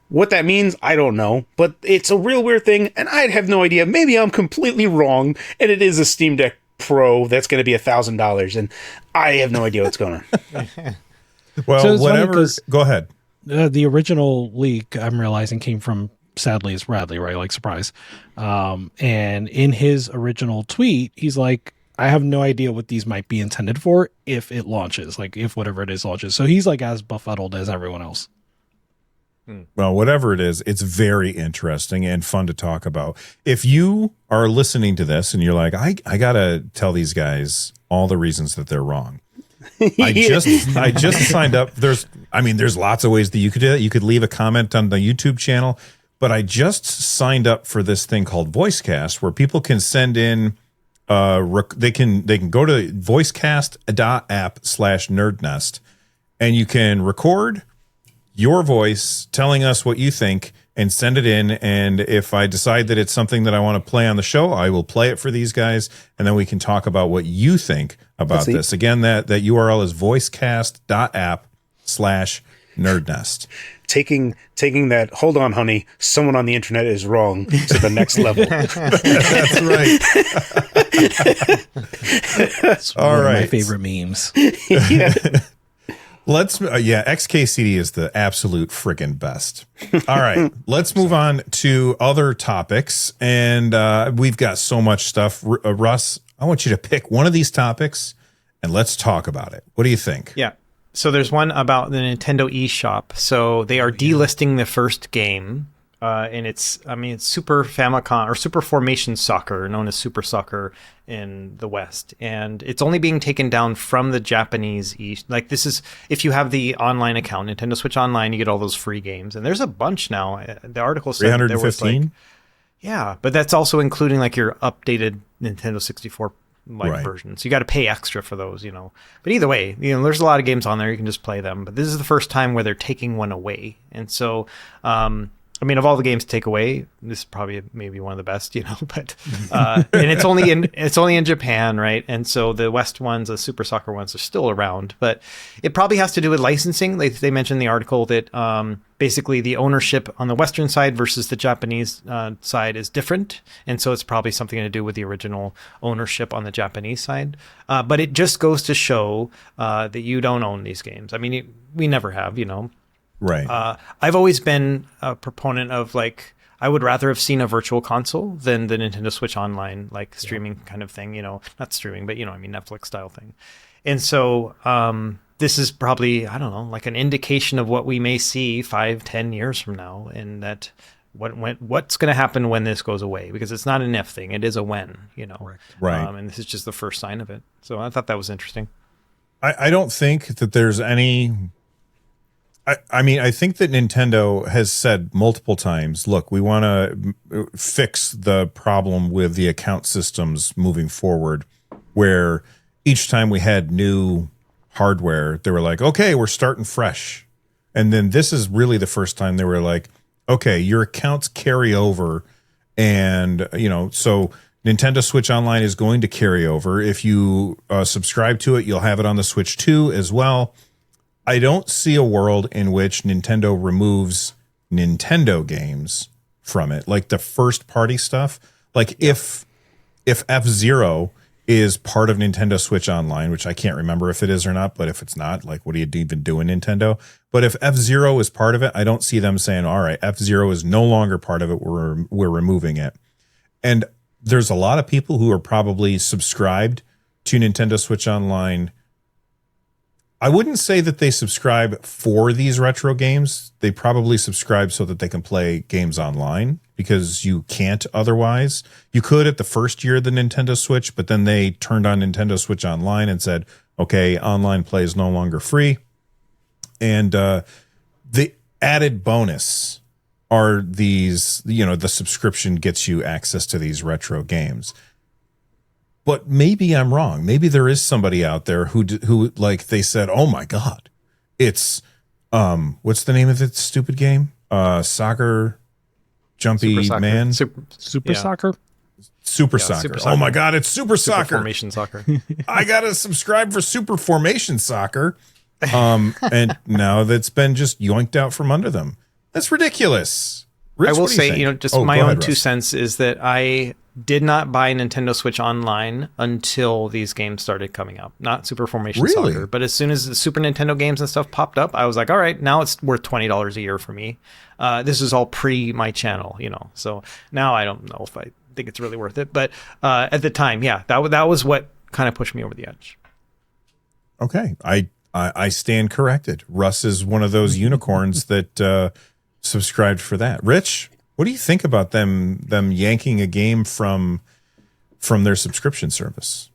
What that means, I don't know, but it's a real weird thing, and I have no idea. Maybe I'm completely wrong, and it is a Steam Deck Pro that's going to be $1,000, and I have no idea what's going on. Well, so whatever. Go ahead. The original leak, I'm realizing, came from, sadly, it's Radley, right? Like, surprise. And in his original tweet, he's like, I have no idea what these might be intended for if it launches, like if whatever it is launches. So he's like as befuddled as everyone else. Well, whatever it is, it's very interesting and fun to talk about. If you are listening to this and you're like, I got to tell these guys all the reasons that they're wrong. I just signed up. There's lots of ways that you could do that. You could leave a comment on the YouTube channel, but I just signed up for this thing called VoiceCast, where people can send in they can go to voicecast.app/nerdnest, and you can record your voice telling us what you think and send it in. And if I decide that it's something that I want to play on the show, I will play it for these guys, and then we can talk about what you think about this. Again, that URL is voicecast.app/nerdnest. Taking that, hold on, honey, someone on the internet is wrong, to the next level. That's right. That's one of my favorite memes. Yeah. XKCD is the absolute friggin' best. All right, let's move on to other topics, and we've got so much stuff. Russ, I want you to pick one of these topics, and let's talk about it. What do you think? Yeah. So there's one about the Nintendo eShop. So they are delisting the first game, and it's Super Famicom or Super Formation Soccer, known as Super Soccer in the West, and it's only being taken down from the Japanese like this is if you have the online account, Nintendo Switch Online, you get all those free games, and there's a bunch now. The article said 315. Yeah, but that's also including like your updated Nintendo 64 version. So you got to pay extra for those, But either way, there's a lot of games on there. You can just play them. But this is the first time where they're taking one away. And so, of all the games to take away, this is probably maybe one of the best, But and it's only in Japan, right? And so the West ones, the Super Soccer ones, are still around. But it probably has to do with licensing. They mentioned in the article that basically the ownership on the Western side versus the Japanese side is different, and so it's probably something to do with the original ownership on the Japanese side. But it just goes to show that you don't own these games. I mean, we never have, Right. I've always been a proponent of I would rather have seen a virtual console than the Nintendo Switch Online streaming kind of thing, not streaming, but Netflix style thing. And so this is probably, I don't know, like an indication of what we may see 5-10 years from now, and that what's going to happen when this goes away, because it's not an if thing, it is a when, Right. And this is just the first sign of it. So I thought that was interesting. I don't think that there's any. I think that Nintendo has said multiple times, look, we want to fix the problem with the account systems moving forward. where each time we had new hardware, they were like, okay, we're starting fresh. And then this is really the first time they were like, okay, your accounts carry over. And, so Nintendo Switch Online is going to carry over. If you subscribe to it, you'll have it on the Switch 2 as well. I don't see a world in which Nintendo removes Nintendo games from it, like the first party stuff. Like if F-Zero is part of Nintendo Switch Online, which I can't remember if it is or not, but if it's not, like, what do you even do in Nintendo? But if F-Zero is part of it, I don't see them saying, all right, F-Zero is no longer part of it. We're removing it. And there's a lot of people who are probably subscribed to Nintendo Switch Online. I wouldn't say that they subscribe for these retro games. They probably subscribe so that they can play games online, because you can't otherwise. You could at the first year of the Nintendo Switch, but then they turned on Nintendo Switch Online and said, okay, online play is no longer free. And the added bonus are these, the subscription gets you access to these retro games. But maybe I'm wrong. Maybe there is somebody out there who like, they said, oh my God, it's, what's the name of that stupid game? Soccer, Jumpy Super Man. Super Soccer? Super Soccer. Oh my God, it's Super Soccer. Formation Soccer. I got to subscribe for Super Formation Soccer. And now that's been just yoinked out from under them. That's ridiculous. Rich, I will what do you say, think? just my go own ahead, 2 Russ. cents is that I did not buy Nintendo Switch Online until these games started coming up. Not Super Formation Really? Soccer, but as soon as the Super Nintendo games and stuff popped up, I was like, all right, now it's worth $20 a year for me. This is all pre my channel, So now I don't know if I think it's really worth it. But at the time, yeah, that was what kind of pushed me over the edge. Okay. I stand corrected. Russ is one of those unicorns that subscribed for that. Rich, what do you think about them yanking a game from their subscription service?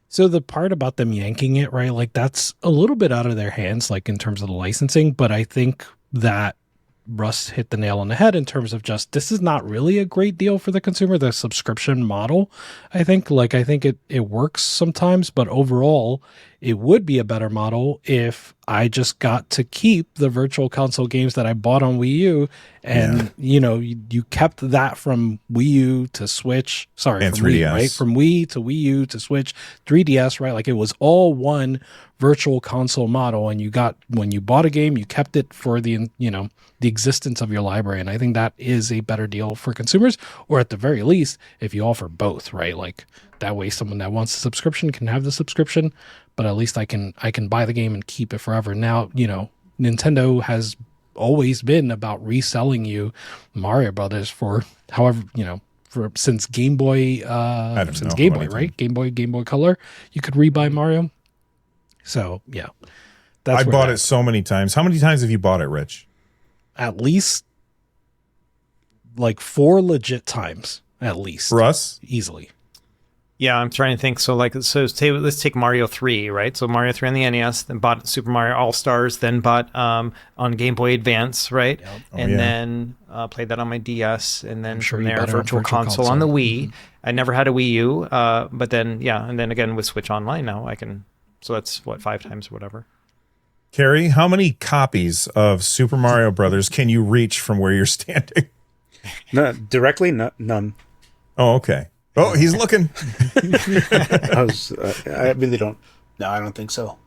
So the part about them yanking it, right? Like, that's a little bit out of their hands, like in terms of the licensing, but I think that Russ hit the nail on the head in terms of just, this is not really a great deal for the consumer, the subscription model. I think it works sometimes, but overall it would be a better model if I just got to keep the virtual console games that I bought on Wii U, and you kept that from Wii U to Switch, And from 3DS. Wii, right? From Wii to Wii U to Switch, 3DS, right? Like, it was all one virtual console model, and you got, when you bought a game, you kept it for the existence of your library. And I think that is a better deal for consumers, or at the very least, if you offer both, right? Like, that way someone that wants a subscription can have the subscription, but at least I can buy the game and keep it forever. Now, Nintendo has always been about reselling you Mario Brothers for however, since Game Boy, Game Boy, right? Game Boy Color, you could rebuy Mario. So yeah, I bought it so many times. How many times have you bought it, Rich? At least like 4 legit times, at least. Russ? Easily. Yeah, I'm trying to think. So let's take Mario 3, right? So Mario 3 on the NES, then bought Super Mario All-Stars, then bought on Game Boy Advance, right? Yep. And then played that on my DS, and then sure from you there, bought it on Virtual Virtual Console on the Wii. Mm-hmm. I never had a Wii U, but then, and then again with Switch Online now, I can, so that's 5 times or whatever. Carrie, how many copies of Super Mario Brothers can you reach from where you're standing? No, directly, none. Oh, okay. Oh, he's looking. I really don't. No, I don't think so.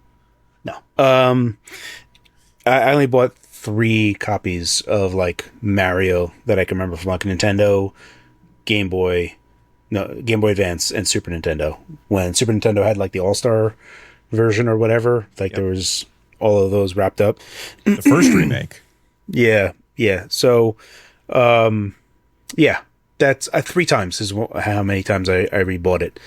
No. I only bought 3 copies of like Mario that I can remember from like Nintendo, Game Boy Advance, and Super Nintendo. When Super Nintendo had like the All-Star version or whatever, like there was all of those wrapped up. The first remake. Yeah. So, that's 3 times is how many times I rebought it.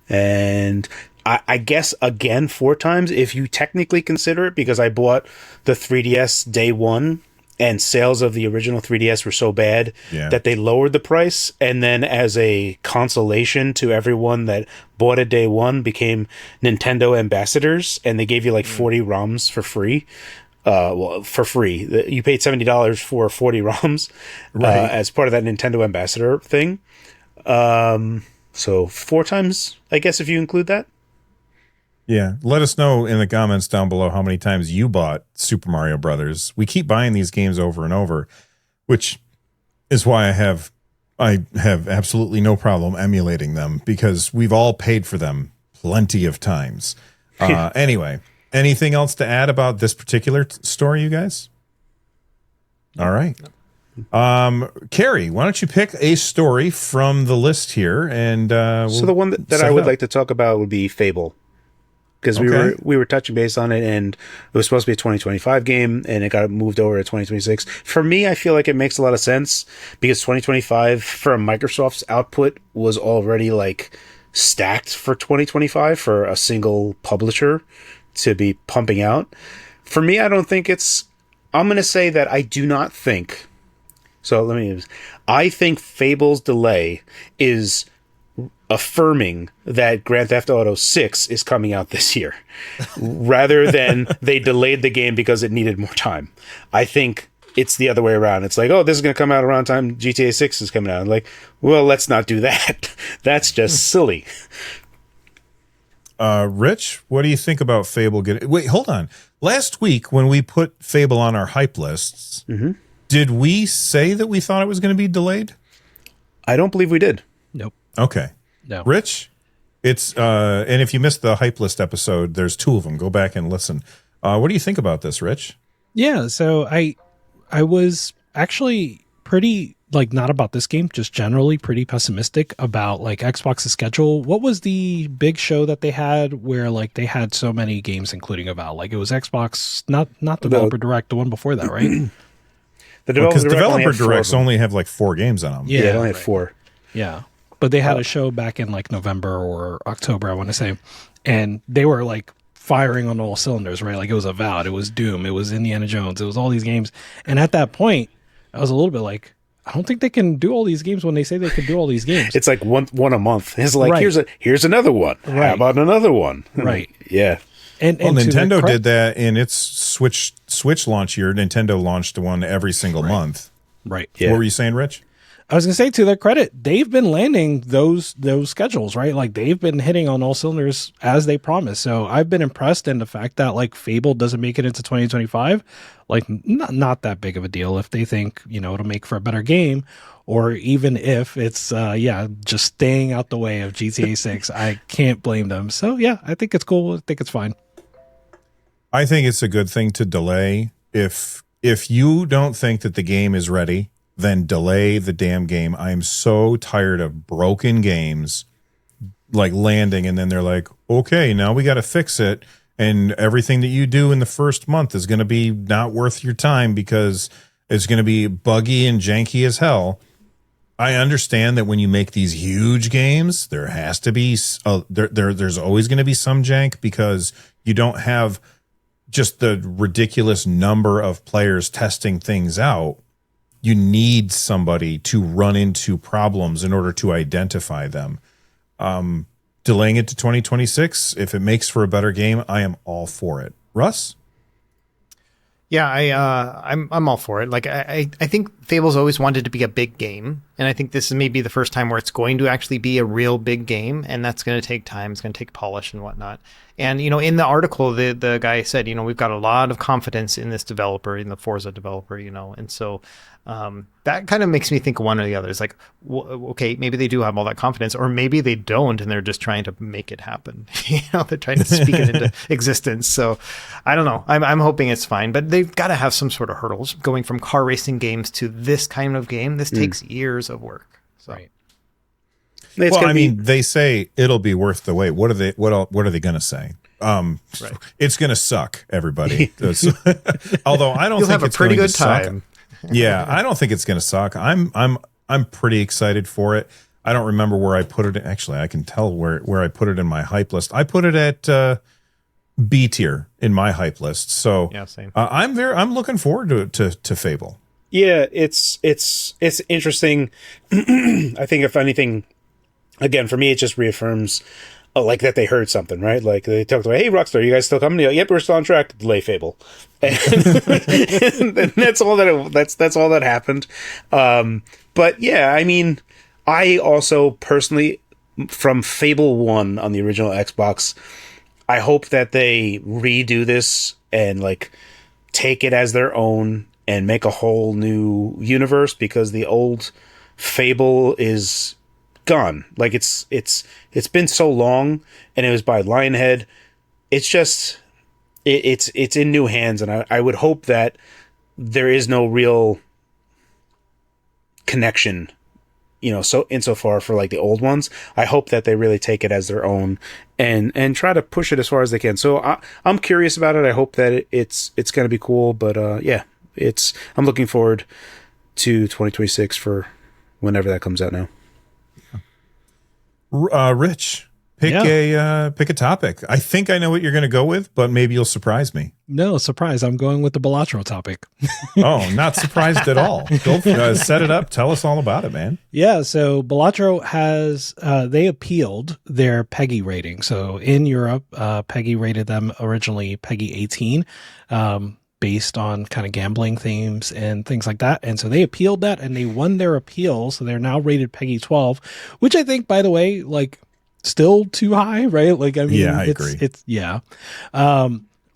And I guess, again, 4 times if you technically consider it, because I bought the 3DS day one, and sales of the original 3DS were so bad that they lowered the price, and then as a consolation to everyone that bought it day one, became Nintendo ambassadors, and they gave you like 40 ROMs for free. For free. You paid $70 for 40 ROMs as part of that Nintendo ambassador thing. So 4 times, I guess, if you include that. Yeah. Let us know in the comments down below how many times you bought Super Mario Brothers. We keep buying these games over and over, which is why I have absolutely no problem emulating them, because we've all paid for them plenty of times. Anyway, anything else to add about this particular story, you guys? All right. Carrie, why don't you pick a story from the list here? And so the one that I would like to talk about would be Fable, because we were touching base on it, and it was supposed to be a 2025 game, and it got moved over to 2026. For me, I feel like it makes a lot of sense, because 2025 from Microsoft's output was already like stacked for 2025 for a single publisher to be pumping out. For me, I don't think it's. I'm going to say that I do not think. So I think Fable's delay is affirming that Grand Theft Auto 6 is coming out this year, rather than they delayed the game because it needed more time. I think it's the other way around. It's like, oh, this is going to come out around time GTA 6 is coming out. I'm like, well, let's not do that. That's just silly. Rich, what do you think about Fable getting... Wait, hold on. Last week, when we put Fable on our hype lists, did we say that we thought it was going to be delayed? I don't believe we did. Nope. Okay. No. Rich, it's and if you missed the hype list episode, there's 2 of them. Go back and listen. What do you think about this, Rich? Yeah, so I was actually pretty, like, not about this game, just generally pretty pessimistic about like Xbox's schedule. What was the big show that they had where like they had so many games including Avowed? Like it was Xbox, not Developer Direct, the one before that, right? Because Developer Directs only have like 4 games on them. Yeah, they only have 4. Yeah. But they had a show back in like November or October, I want to say, and they were like firing on all cylinders, right? Like it was Avowed, it was Doom, it was Indiana Jones, it was all these games. And at that point, I was a little bit like, I don't think they can do all these games when they say they can do all these games. It's like one a month. It's like, here's another one. Right. How about another one? Right. Yeah. And Nintendo did that in its Switch launch year. Nintendo launched one every single month. Right. Yeah. What were you saying, Rich? I was going to say, to their credit, they've been landing those schedules, right? Like they've been hitting on all cylinders as they promised. So I've been impressed, in the fact that like Fable doesn't make it into 2025, like not that big of a deal if they think, it'll make for a better game, or even if it's just staying out the way of GTA 6. I can't blame them. So yeah, I think it's cool. I think it's fine. I think it's a good thing to delay. If you don't think that the game is ready, then delay the damn game. I'm so tired of broken games like landing and then they're like, okay, now we got to fix it, and everything that you do in the first month is going to be not worth your time because it's going to be buggy and janky as hell. I understand that when you make these huge games, there has to be there's always going to be some jank, because you don't have just the ridiculous number of players testing things out. You need somebody to run into problems in order to identify them. Delaying it to 2026, if it makes for a better game, I am all for it. Russ? Yeah, I'm all for it. Like I think Fable's always wanted to be a big game, and I think this is maybe the first time where it's going to actually be a real big game, and that's going to take time. It's going to take polish and whatnot. And in the article, the guy said, we've got a lot of confidence in this developer, in the Forza developer, and so that kind of makes me think one or the other. It's like, okay, maybe they do have all that confidence, or maybe they don't, and they're just trying to make it happen. They're trying to speak it into existence. So I don't know. I'm hoping it's fine, but they've got to have some sort of hurdles. Going from car racing games to this kind of game, this takes years of work. So. Right. They say it'll be worth the wait. What are they going to say? Right. It's going to suck, everybody. Although I don't You'll think have it's a pretty going good to suck. time. Yeah, I don't think it's going to suck. I'm pretty excited for it. I don't remember where I put it. Actually, I can tell where I put it in my hype list. I put it at B tier in my hype list. So yeah, same. I'm looking forward to Fable. Yeah, it's interesting. I think if anything, again, for me, it just reaffirms like that they heard something, right? Like they talked about, hey, Rockstar, you guys still coming? Yep, we're still on track to delay Fable, and that's all that happened. But yeah, I mean, I also personally from Fable 1 on the original Xbox. I hope that they redo this and like take it as their own and make a whole new universe, because the old Fable is gone. Like it's been so long, and it was by Lionhead. It's just it's in new hands, and I would hope that there is no real connection, so insofar for like the old ones. I hope that they really take it as their own and try to push it as far as they can. So I'm curious about it. I hope that it's going to be cool, but I'm looking forward to 2026 for whenever that comes out now. Rich, pick a topic. I think I know what you're going to go with, but maybe you'll surprise me. No, surprise. I'm going with the Balatro topic. Oh, not surprised at all. Go set it up. Tell us all about it, man. Yeah, so Balatro has, they appealed their PEGI rating. So in Europe, PEGI rated them originally PEGI 18, based on kind of gambling themes and things like that. And so they appealed that, and they won their appeal. So they're now rated PEGI 12, which I think, by the way, like still too high, right? Like, I mean, yeah, I agree.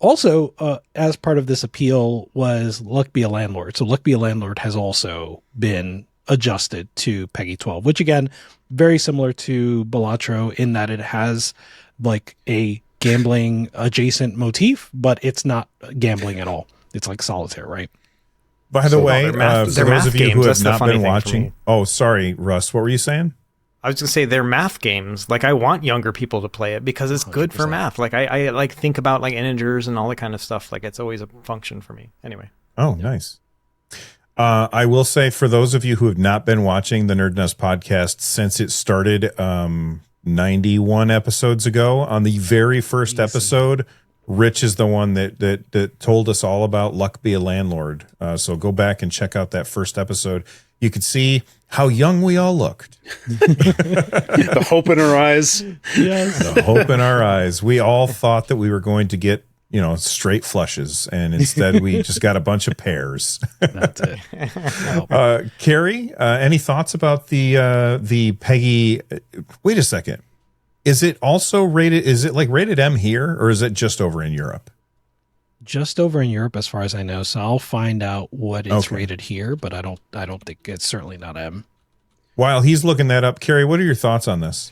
Also, as part of this appeal was Luck Be a Landlord. So Luck Be a Landlord has also been adjusted to PEGI 12, which again, very similar to Balatro in that it has like a gambling adjacent motif, but it's not gambling at all. It's like solitaire, right? By the way, they're for those of you games. who That's have the not funny been thing for watching, me. oh, sorry, Russ, what were you saying? I was going to say they're math games. Like I want younger people to play it because it's good for 100%. math. Like I like think about like integers and all that kind of stuff. Like it's always a function for me. Anyway. Oh, nice. I will say, for those of you who have not been watching the NerdNest podcast since it started 91 episodes ago, on the very first episode, Rich is the one that told us all about Luck Be a Landlord. So go back and check out that first episode. You could see how young we all looked. The hope in our eyes. Yes. The hope in our eyes. We all thought that we were going to get, straight flushes, and instead we just got a bunch of pears. That's it. Carrie, any thoughts about the PEGI? Wait a second. Is it also rated? Is it like rated M here, or is it just over in Europe? Just over in Europe, as far as I know. So I'll find out what it's Okay. rated here, but I don't think it's certainly not M. While he's looking that up, Carrie, what are your thoughts on this?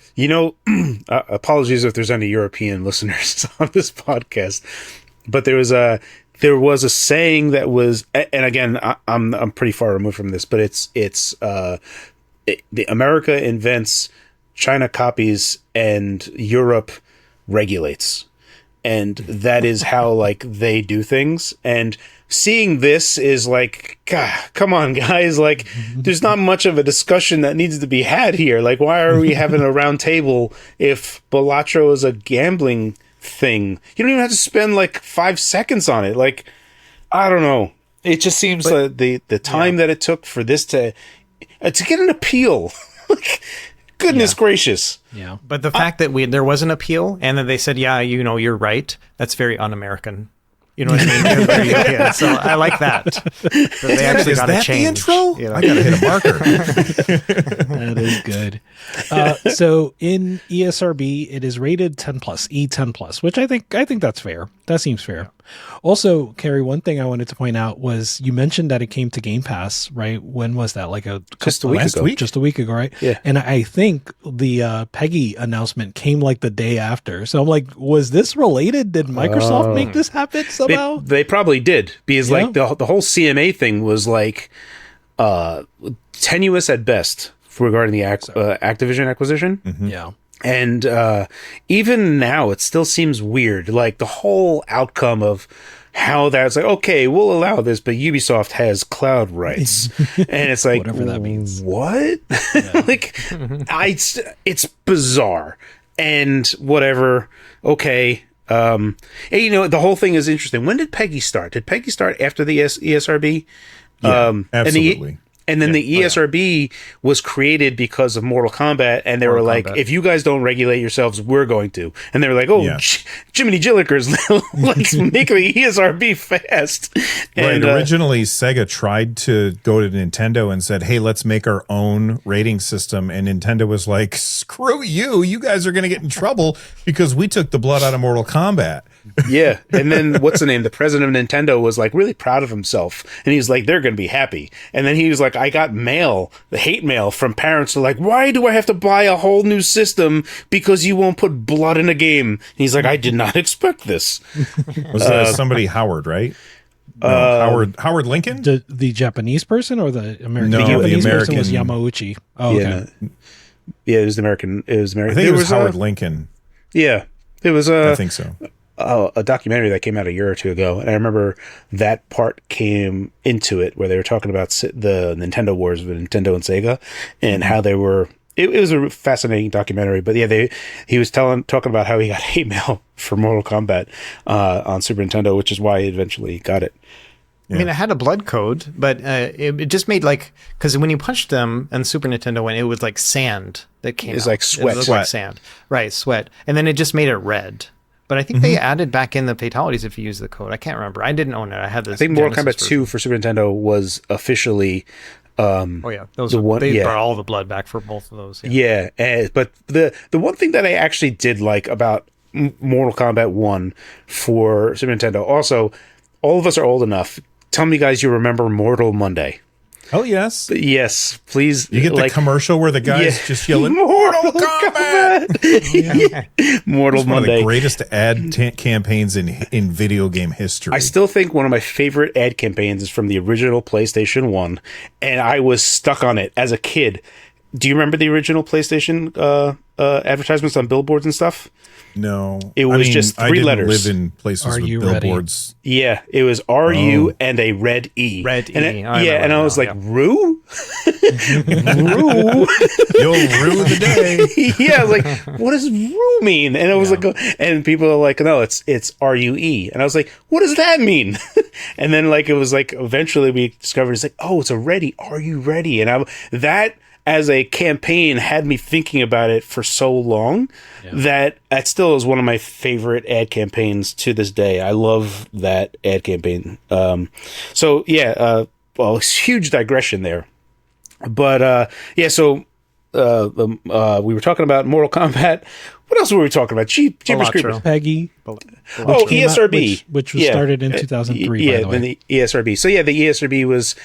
Apologies if there's any European listeners on this podcast, but there was a saying that was, and again, I'm pretty far removed from this, but the America invents, China copies, and Europe regulates. And that is how like they do things. And seeing this is like, God, come on, guys. Like, there's not much of a discussion that needs to be had here. Like, why are we having a round table if Balatro is a gambling thing? You don't even have to spend like 5 seconds on it. Like, I don't know. It just seems the time that it took for this to get an appeal. Like, goodness gracious. Yeah. But the fact that there was an appeal and then they said, yeah, you're right. That's very un-American. You know what I mean? Very European. So I like that. That they actually got a change. The intro? You know? I gotta hit a marker. That is good. So in ESRB, it is rated 10 plus, E10 plus, which I think that's fair. That seems fair. Also, Carrie, one thing I wanted to point out was you mentioned that it came to Game Pass, right? When was that? Like Just a week ago. Just a week ago, right? Yeah. And I think the PEGI announcement came like the day after. So I'm like, was this related? Did Microsoft make this happen somehow? They probably did, because like the whole CMA thing was like tenuous at best regarding the Activision acquisition. Mm-hmm. Yeah. And even now, it still seems weird. Like the whole outcome of how that's like, okay, we'll allow this, but Ubisoft has cloud rights, and it's like, Whatever that means. What? Like, it's bizarre and whatever. Okay. And, the whole thing is interesting. When did PEGI start? Did PEGI start after the ESRB? Yeah, absolutely. And then the ESRB was created because of Mortal Kombat, and they were like, if you guys don't regulate yourselves, we're going to. And they were like, Jiminy Jillikers, let's make the ESRB fast. And, originally, Sega tried to go to Nintendo and said, hey, let's make our own rating system. And Nintendo was like, screw you. You guys are going to get in trouble because we took the blood out of Mortal Kombat. Yeah. And then what's the name? The president of Nintendo was like really proud of himself. And he's like, they're going to be happy. And then he was like, I got mail, the hate mail from parents who are like, why do I have to buy a whole new system because you won't put blood in a game? And he's like, I did not expect this. Was somebody Howard, right? No, Howard Lincoln? The Japanese person or the American? No, the Japanese American person was Yamauchi. Oh, okay. Yeah, it was the American. It was American. I think it was Howard Lincoln. Yeah. It was I think so. A documentary that came out a year or two ago, and I remember that part came into it where they were talking about the Nintendo wars with Nintendo and Sega and how they were. It was a fascinating documentary, but yeah, he was talking about how he got hate mail for Mortal Kombat on Super Nintendo, which is why he eventually got it. Yeah. I mean, it had a blood code, but it just made because when you punched them and Super Nintendo went, it was like sand that came out. It's like sweat. It looked like sand. Right, sweat. And then it just made it red. But I think they added back in the fatalities if you use the code. I can't remember. I didn't own it. I had this. I think Mortal Kombat 2 for Super Nintendo was officially... those they brought all the blood back for both of those. Yeah, but the one thing that I actually did like about Mortal Kombat 1 for Super Nintendo, also, all of us are old enough. Tell me, guys, you remember Mortal Monday. Oh, yes. Yes, please. You get the commercial where the guy's just yelling, Mortal Kombat! Mortal it's Monday. One of the greatest ad campaigns in video game history. I still think one of my favorite ad campaigns is from the original PlayStation 1, and I was stuck on it as a kid. Do you remember the original PlayStation advertisements on billboards and stuff? No. It was just three letters. I didn't live in places with billboards. Ready? Yeah, it was RU and a red E. Red and E. And I was like, Rue? Rue? You'll rue the day. Yeah, I was like, what does Rue mean? And it was like, and people are like, no, it's RUE. And I was like, what does that mean? And then it was like, eventually we discovered, it's like, oh, it's a ready. Are you ready? And that as a campaign had me thinking about it for so long that still is one of my favorite ad campaigns to this day. I love that ad campaign. Huge digression there. But so we were talking about Mortal Kombat. What else were we talking about? Jeepers Creepers. Peggy. ESRB. Which was started in 2003, by the way. Then the ESRB. So the ESRB was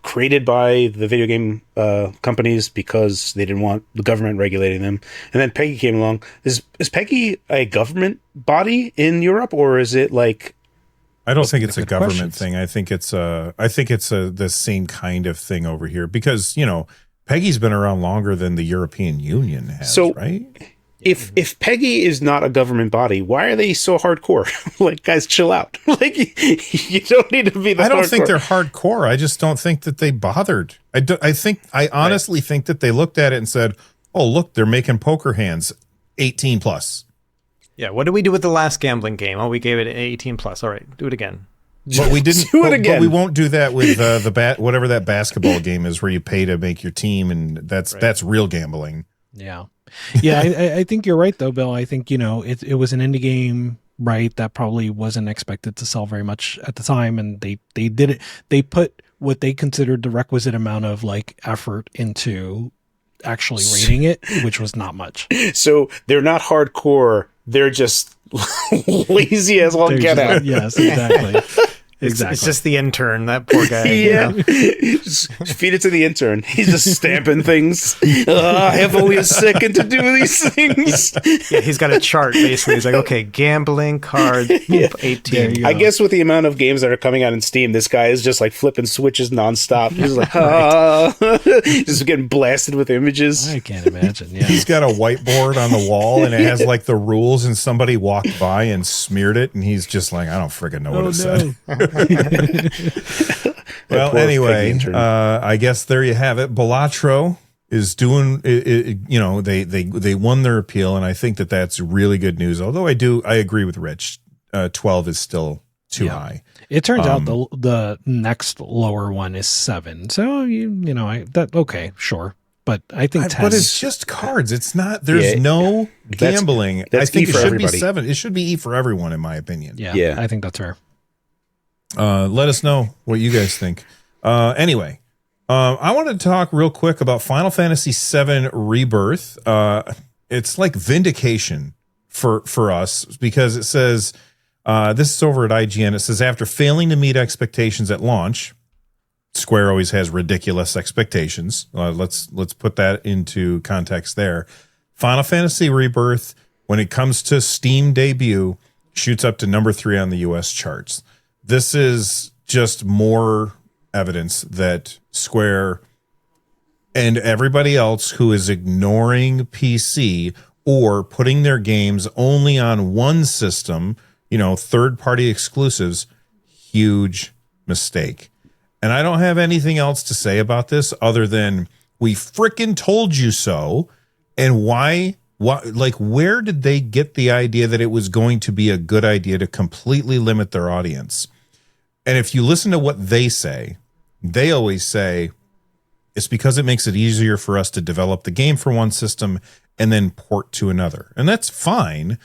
created by the video game companies because they didn't want the government regulating them. And then Peggy came along. Is Peggy a government body in Europe, or is it like... I don't think it's a government thing. I think it's the same kind of thing over here because, Peggy's been around longer than the European Union has, right? If Peggy is not a government body, why are they so hardcore? Guys, chill out. You don't need to be. I don't think they're hardcore. I just don't think that they bothered. I honestly think that they looked at it and said, "Oh, look, they're making poker hands, 18 plus." Yeah. What did we do with the last gambling game? Oh, we gave it 18 plus. All right, do it again. But we didn't do it again. But we won't do that with whatever that basketball game is, where you pay to make your team, and that's real gambling. Yeah. Yeah, I think you're right, though, Bill. I think, it was an indie game, right, that probably wasn't expected to sell very much at the time. And they did it. They put what they considered the requisite amount of effort into actually rating it, which was not much. So they're not hardcore. They're just lazy as all get out. Yes, exactly. Exactly. It's just the intern, that poor guy. Yeah. Just feed it to the intern. He's just stamping things. I have only a second to do these things. Yeah, he's got a chart, basically. He's like, okay, gambling, card, 18. I guess with the amount of games that are coming out in Steam, this guy is just flipping switches nonstop. He's like, just getting blasted with images. I can't imagine. Yeah. He's got a whiteboard on the wall, and it has the rules, and somebody walked by and smeared it, and he's just like, I don't friggin' know what it said. Well, anyway, I guess there you have it. Balatro is doing they won their appeal, and I think that's really good news. Although I agree with Rich. 12 is still too high. It turns out the next lower one is 7. So okay, sure. But I think 10. But it's just cards. It's not. There's no gambling. That's I think E it for should everybody. be 7. It should be E for everyone, in my opinion. Yeah. I think that's fair. Let us know what you guys think. Anyway, I want to talk real quick about Final Fantasy VII Rebirth. It's like vindication for us because it says this is over at IGN. It says after failing to meet expectations at launch. Square always has ridiculous expectations. Let's put that into context there. Final Fantasy Rebirth, when it comes to Steam debut, shoots up to number 3 on the US charts. This is just more evidence that Square and everybody else who is ignoring PC or putting their games only on one system, third-party exclusives, huge mistake. And I don't have anything else to say about this other than we frickin' told you so. And why, where did they get the idea that it was going to be a good idea to completely limit their audience? And if you listen to what they say, they always say it's because it makes it easier for us to develop the game for one system and then port to another. And that's fine,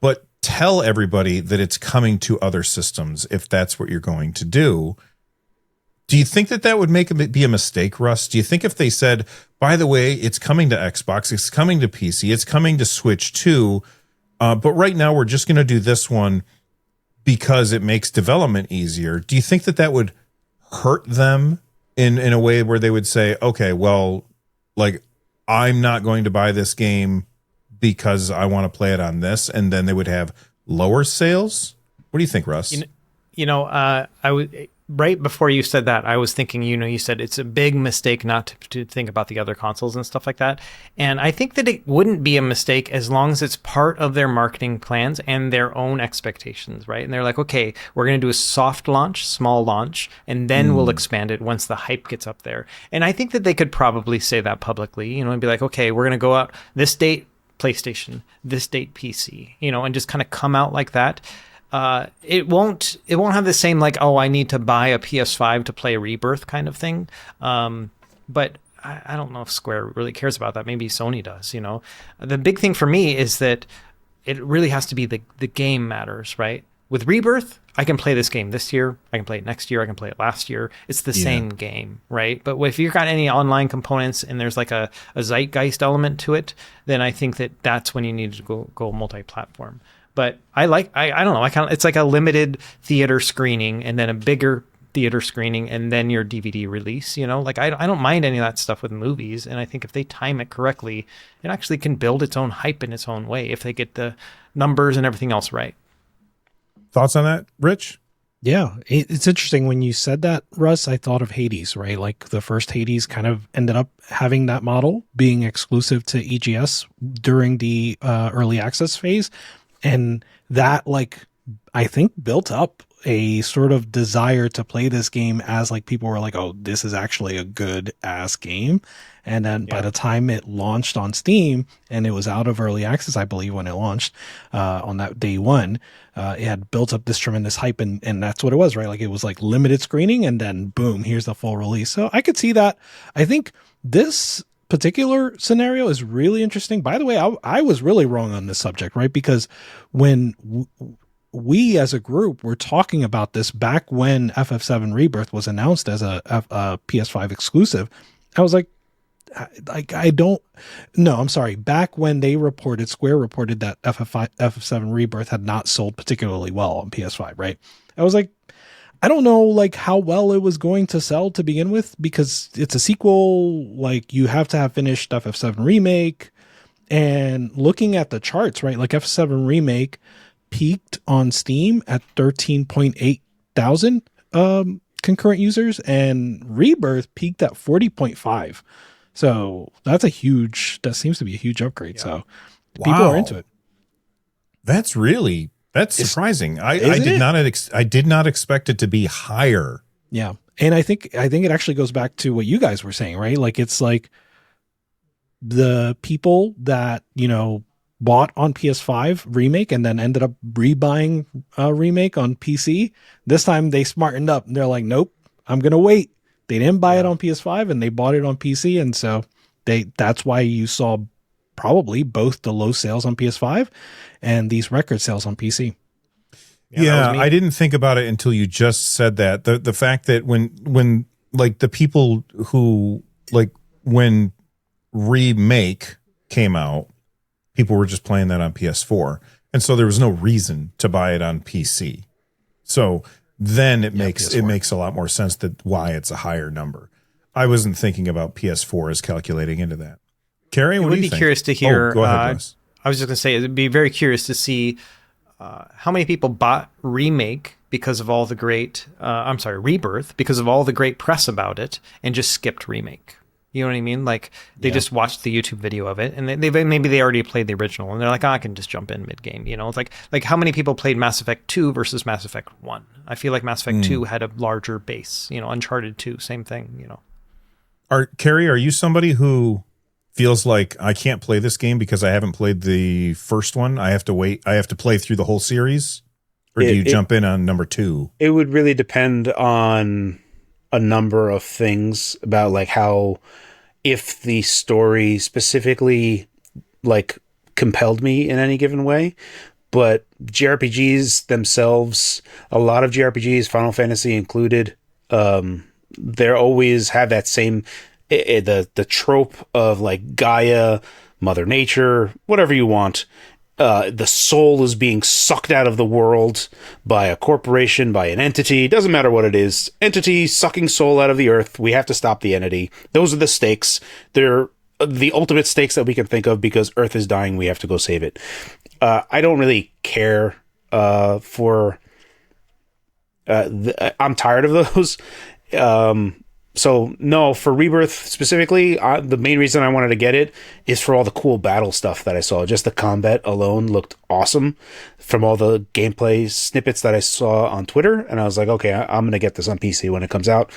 but tell everybody that it's coming to other systems if that's what you're going to do. Do you think that would make it be a mistake, Russ? Do you think if they said, by the way, it's coming to Xbox, it's coming to PC, it's coming to Switch too, but right now we're just going to do this one because it makes development easier. Do you think that would hurt them in a way where they would say, okay, well, I'm not going to buy this game because I want to play it on this, and then they would have lower sales? What do you think, Russ? I would... Right before you said that, I was thinking, you said it's a big mistake not to think about the other consoles and stuff like that. And I think that it wouldn't be a mistake as long as it's part of their marketing plans and their own expectations, right? And they're like, okay, we're going to do a soft launch, small launch, and then we'll expand it once the hype gets up there. And I think that they could probably say that publicly, and be like, okay, we're going to go out this date PlayStation, this date PC, and just kind of come out like that. It won't have the same I need to buy a PS5 to play Rebirth kind of thing. But I don't know if Square really cares about that. Maybe Sony does, The big thing for me is that it really has to be the game matters, right? With Rebirth, I can play this game this year. I can play it next year. I can play it last year. It's the same game, right? But if you've got any online components and there's a zeitgeist element to it, then I think that's when you need to go multi-platform. But I don't know. It's like a limited theater screening and then a bigger theater screening and then your DVD release, I don't mind any of that stuff with movies. And I think if they time it correctly, it actually can build its own hype in its own way if they get the numbers and everything else right. Thoughts on that, Rich? Yeah, it's interesting. When you said that, Russ, I thought of Hades, right? The first Hades kind of ended up having that model being exclusive to EGS during the early access phase. And that, I think built up a sort of desire to play this game as people were like, oh, this is actually a good ass game. And then by the time it launched on Steam and it was out of early access, I believe when it launched on that day one, it had built up this tremendous hype and that's what it was, right? It was limited screening and then boom, here's the full release. So I could see that. I think this particular scenario is really interesting. By the way, I was really wrong on this subject, right? Because when we as a group were talking about this back when FF7 Rebirth was announced as a PS5 exclusive, I was like, I'm sorry. Back when Square reported that FF7 Rebirth had not sold particularly well on PS5, right? I was like, I don't know how well it was going to sell to begin with because it's a sequel. You have to have finished FF7 Remake, and looking at the charts, right? FF7 Remake peaked on Steam at 13.8 thousand concurrent users, and Rebirth peaked at 40.5. So that seems to be a huge upgrade. Yeah. So people are into it. That's surprising. I did not expect it to be higher. Yeah. And I think it actually goes back to what you guys were saying, right? It's the people that, bought on PS5 remake and then ended up rebuying remake on PC. This time they smartened up and they're like, nope, I'm going to wait. They didn't buy it on PS5 and they bought it on PC. And so that's why you saw probably both the low sales on PS5 and these record sales on PC. Yeah, I didn't think about it until you just said that. The fact that when like the people who like when Remake came out, people were just playing that on PS4. And so there was no reason to buy it on PC. So then it makes a lot more sense that why it's a higher number. I wasn't thinking about PS4 as calculating into that. Carrie, what do you think? Would be curious to hear. Go ahead, Wes. I was just going to say, it'd be very curious to see how many people bought Remake because of all the great, Rebirth, because of all the great press about it, and just skipped Remake. You know what I mean? Like they just watched the YouTube video of it, and maybe they already played the original, and they're like, I can just jump in mid game. You know, it's like how many people played Mass Effect 2 versus Mass Effect 1? I feel like Mass Effect 2 had a larger base. You know, Uncharted 2, same thing. You know, Carrie, are you somebody who feels like I can't play this game because I haven't played the first one? I have to wait. I have to play through the whole series, or do you jump in on number 2? It would really depend on a number of things about like how, if the story specifically like compelled me in any given way. But JRPGs themselves, a lot of JRPGs, Final Fantasy included, they always have that same the trope of like Gaia, Mother Nature, whatever you want. The soul is being sucked out of the world by a corporation, by an entity. Doesn't matter what it is. Entity sucking soul out of the earth. We have to stop the entity. Those are the stakes. They're the ultimate stakes that we can think of because Earth is dying. We have to go save it. I don't really care for... I'm tired of those. So no, for Rebirth specifically, the main reason I wanted to get it is for all the cool battle stuff that I saw. Just the combat alone looked awesome from all the gameplay snippets that I saw on Twitter. And I was like, okay, I'm going to get this on PC when it comes out.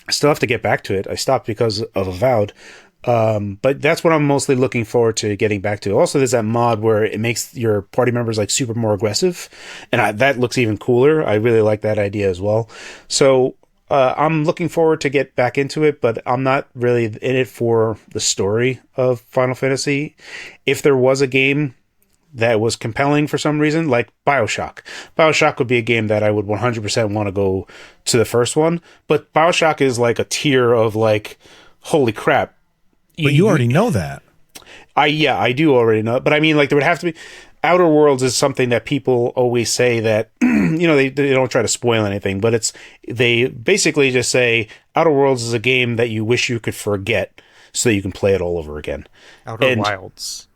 I still have to get back to it. I stopped because of Avowed. But that's what I'm mostly looking forward to getting back to. Also, there's that mod where it makes your party members like super more aggressive. And that looks even cooler. I really like that idea as well. So I'm looking forward to get back into it, but I'm not really in it for the story of Final Fantasy. If there was a game that was compelling for some reason, like BioShock would be a game that I would 100% want to go to the first one. But BioShock is like a tier of like, holy crap. But you already know that. I do already know. But I mean, like, there would have to be... Outer Worlds is something that people always say that, you know, they don't try to spoil anything, but they basically just say Outer Worlds is a game that you wish you could forget so that you can play it all over again. Outer Wilds,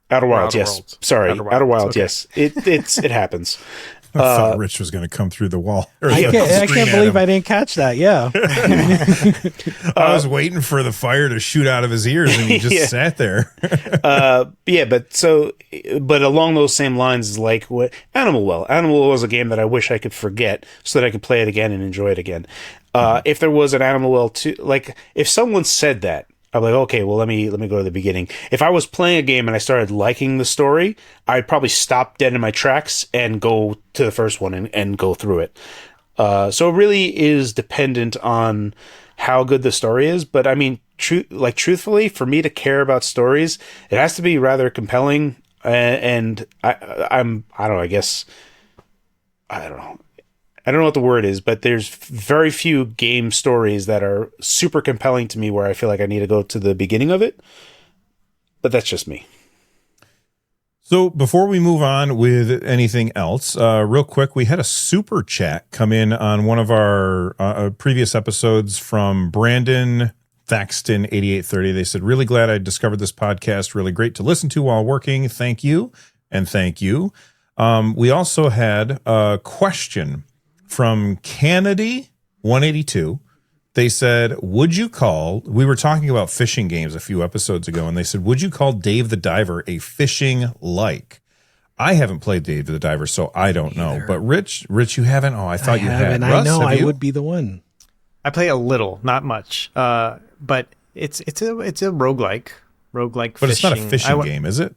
yes. Worlds. Sorry, Outer Wilds, okay. Yes. It happens. I thought Rich was going to come through the wall. I can't believe I didn't catch that. Yeah. I was waiting for the fire to shoot out of his ears and he just sat there. But along those same lines is like what Animal Well was a game that I wish I could forget so that I could play it again and enjoy it again. If there was an Animal Well 2, like if someone said that, I'm like, okay, well, let me go to the beginning. If I was playing a game and I started liking the story, I'd probably stop dead in my tracks and go to the first one and go through it. So it really is dependent on how good the story is. But I mean, truthfully, for me to care about stories, it has to be rather compelling. And I don't know what the word is, but there's very few game stories that are super compelling to me where I feel like I need to go to the beginning of it. But that's just me. So before we move on with anything else, real quick, we had a super chat come in on one of our previous episodes from Brandon Thaxton 8830. They said, really glad I discovered this podcast. Really great to listen to while working. Thank you. And thank you. We also had a question from Kennedy 182. They said, we were talking about fishing games a few episodes ago, and they said, would you call Dave the Diver a fishing like? I haven't played Dave the Diver, so I don't know. But Rich, you haven't? Oh, I thought you had. I know I would be the one. I play a little, not much. But it's a roguelike But fishing. it's not a fishing game, is it?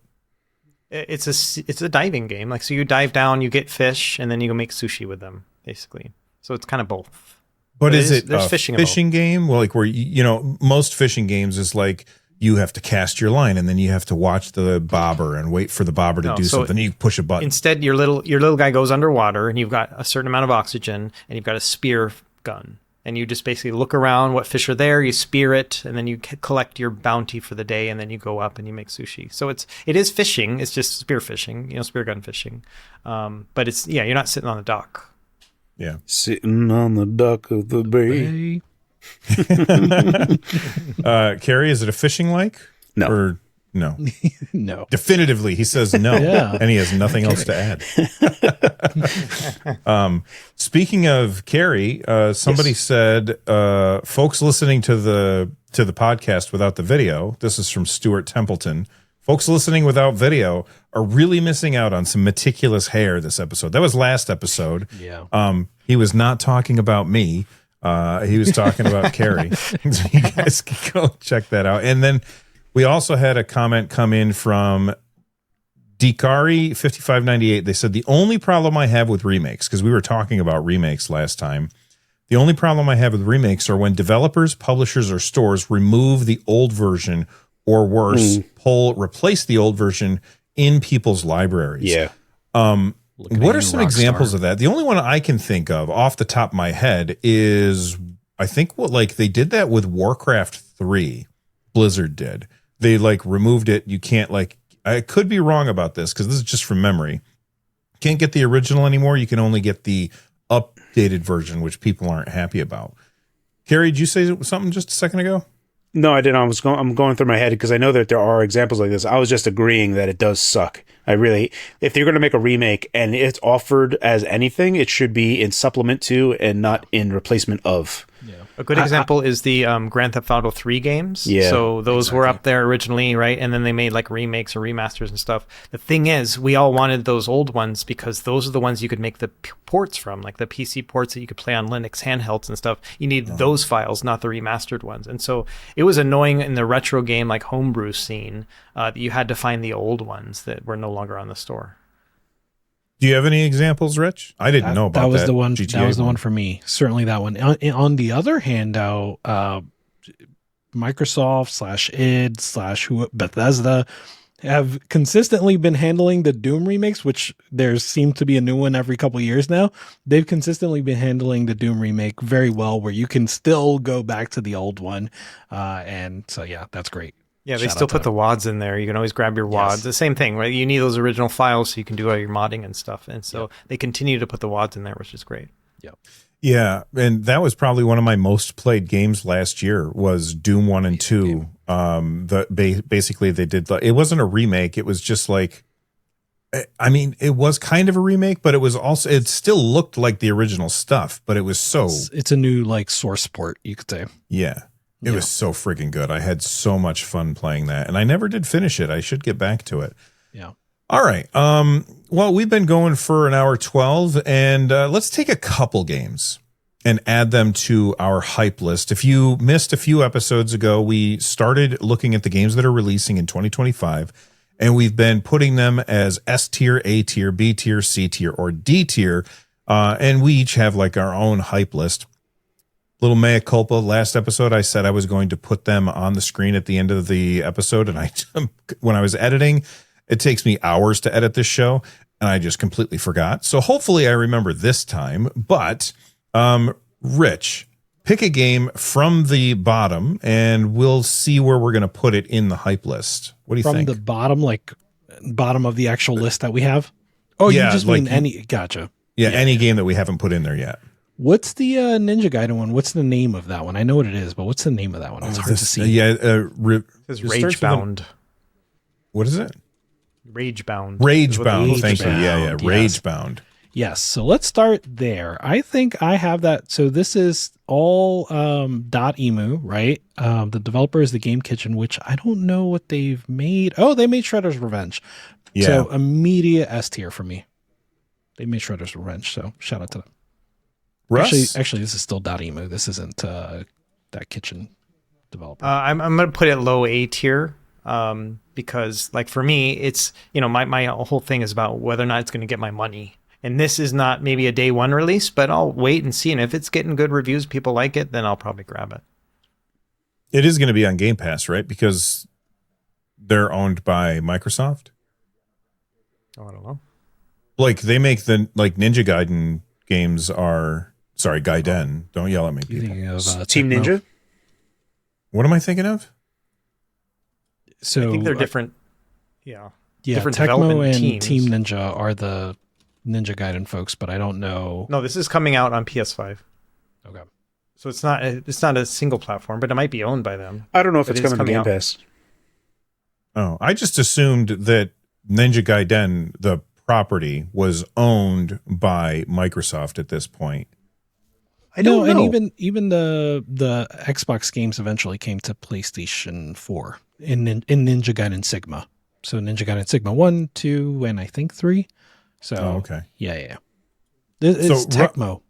It's a diving game. Like, so you dive down, you get fish, and then you go make sushi with them, basically. So it's kind of both. But is it there's a fishing game? Well, like where, you know, most fishing games is like you have to cast your line and then you have to watch the bobber and wait for the bobber to do something. You push a button. Instead, your little guy goes underwater and you've got a certain amount of oxygen and you've got a spear gun. And you just basically look around what fish are there, you spear it, and then you collect your bounty for the day, and then you go up and you make sushi. So it is fishing. It's just spear fishing, spear gun fishing. But it's, you're not sitting on the dock. Yeah. Sitting on the dock of the bay. Carrie, is it a fishing like? No. Or no? No. Definitively, he says no. Yeah. And he has nothing else to add. Speaking of Carrie, somebody said, folks listening to the podcast without the video, this is from Stuart Templeton, folks listening without video are really missing out on some meticulous hair this episode. That was last episode. Yeah. He was not talking about me. He was talking about Carrie. So you guys can go check that out. And then we also had a comment come in from Dikari5598. They said, the only problem I have with remakes, because we were talking about remakes last time, the only problem I have with remakes are when developers, publishers, or stores remove the old version or worse, replace the old version in people's libraries. Yeah. What are some examples of that? The only one I can think of off the top of my head is, I think they did that with Warcraft 3. Blizzard did. They removed it. You can't I could be wrong about this because this is just from memory. Can't get the original anymore. You can only get the updated version, which people aren't happy about. Carrie, did you say something just a second ago? No, I didn't. I'm going through my head because I know that there are examples like this. I was just agreeing that it does suck. If you're going to make a remake and it's offered as anything, it should be in supplement to and not in replacement of. Yeah. A good example is the Grand Theft Auto 3 games. Yeah, so those were up there originally, right? And then they made remakes or remasters and stuff. The thing is, we all wanted those old ones because those are the ones you could make the ports from, like the PC ports that you could play on Linux handhelds and stuff. You need those files, not the remastered ones. And so it was annoying in the retro game, homebrew scene, that you had to find the old ones that were no longer on the store. Do you have any examples, Rich? I didn't know about that. That was the one. GTA that was the one for me. Certainly that one. On the other hand, though, Microsoft /id/ Bethesda have consistently been handling the Doom remakes, which there seems to be a new one every couple of years now. They've consistently been handling the Doom remake very well, where you can still go back to the old one, and so that's great. Yeah, they still put the WADs in there. You can always grab your WADs. Yes. The same thing, right? You need those original files so you can do all your modding and stuff. And so they continue to put the WADs in there, which is great. Yep. Yeah, and that was probably one of my most played games last year was Doom 1 and 2. Basically, they did it wasn't a remake. It was just it was kind of a remake, but it still looked like the original stuff, but it was it's a new source port, you could say. Yeah. It was so freaking good. I had so much fun playing that, and I never did finish it. I should get back to it. Yeah. All right. Well, we've been going for an hour 12, and let's take a couple games and add them to our hype list. If you missed a few episodes ago, we started looking at the games that are releasing in 2025, and we've been putting them as S tier, A tier, B tier, C tier, or D tier, and we each have our own hype list. Little mea culpa. Last episode, I said I was going to put them on the screen at the end of the episode. And when I was editing, it takes me hours to edit this show, and I just completely forgot. So hopefully I remember this time. But Rich, pick a game from the bottom, and we'll see where we're going to put it in the hype list. What do you think? From the bottom, bottom of the actual list that we have? Oh, you just mean any... Gotcha. Yeah, any game that we haven't put in there yet. What's the Ninja Gaiden one? What's the name of that one? I know what it is, but what's the name of that one? It's hard to see. Yeah, it's Ragebound. What is it? Ragebound. Ragebound. Thank you. Yeah. Ragebound. Yes. So let's start there. I think I have that. So this is all .emu, right? The developer is the Game Kitchen, which I don't know what they've made. Oh, they made Shredder's Revenge. Yeah. So immediate S tier for me. They made Shredder's Revenge. So shout out to them. Russ? Actually, this is still .emu. This isn't that kitchen developer. I'm going to put it low A tier. because like for me, it's, my whole thing is about whether or not it's going to get my money. And this is not maybe a day one release, but I'll wait and see. And if it's getting good reviews, people like it, then I'll probably grab it. It is going to be on Game Pass, right? Because they're owned by Microsoft. Oh, I don't know. Like they make the Ninja Gaiden games are. Sorry, Gaiden. Don't yell at me, people. Team Ninja. What am I thinking of? So I think they're different. Yeah. Different Tecmo development and teams. Team Ninja are the Ninja Gaiden folks, but I don't know. No, this is coming out on PS5. Okay. So it's not a single platform, but it might be owned by them. I don't know if But it's coming to Game out. Pass. Oh, I just assumed that Ninja Gaiden, the property, was owned by Microsoft at this point. I don't know. And even the Xbox games eventually came to PlayStation 4 in Ninja Gaiden Sigma. So Ninja Gaiden Sigma 1, 2, and I think 3. So okay. Yeah. It's So, Tecmo.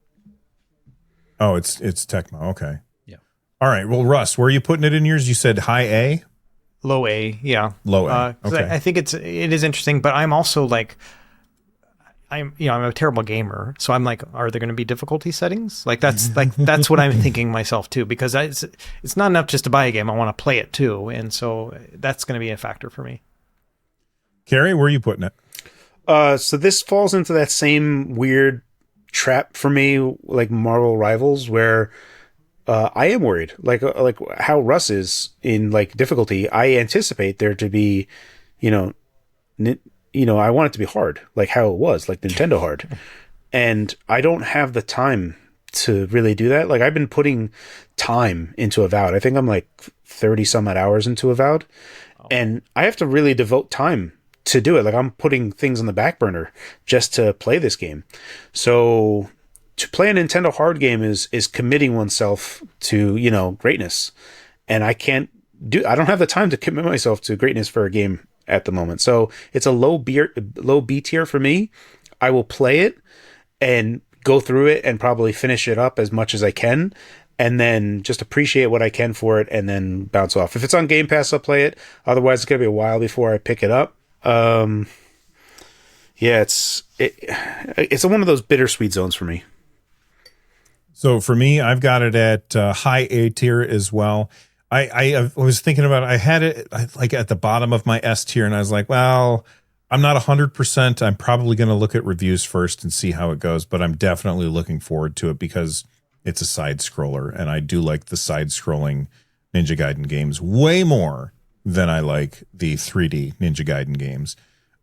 Oh, it's Tecmo. Okay. Yeah. All right. Well, Russ, where are you putting it in yours? You said high A? Low A, yeah. Low A. 'Cause Okay. I think it is interesting, but I'm also like, I'm a terrible gamer, so I'm like, are there going to be difficulty settings? That's what I'm thinking myself too, because it's not enough just to buy a game. I want to play it too, and so that's going to be a factor for me. Carrie, where are you putting it? So this falls into that same weird trap for me, like Marvel Rivals, where I am worried, like how Russ is in like difficulty. I anticipate there to be, I want it to be hard, like how it was, like Nintendo hard, and I don't have the time to really do that. Like I've been putting time into Avowed. I think I'm like 30 some odd hours into Avowed, and I have to really devote time to do it. Like I'm putting things on the back burner just to play this game. So to play a Nintendo hard game is committing oneself to, greatness. And I don't have the time to commit myself to greatness for a game at the moment. So it's a low B tier for me. I will play it and go through it and probably finish it up as much as I can, and then just appreciate what I can for it and then bounce off. If it's on Game Pass, I'll play it. Otherwise, it's going to be a while before I pick it up. It's one of those bittersweet zones for me. So for me, I've got it at high A tier as well. I was thinking about it. I had it like at the bottom of my S tier, and I was like, well, I'm not 100%. I'm probably going to look at reviews first and see how it goes, but I'm definitely looking forward to it because it's a side scroller, and I do like the side scrolling Ninja Gaiden games way more than I like the 3D Ninja Gaiden games.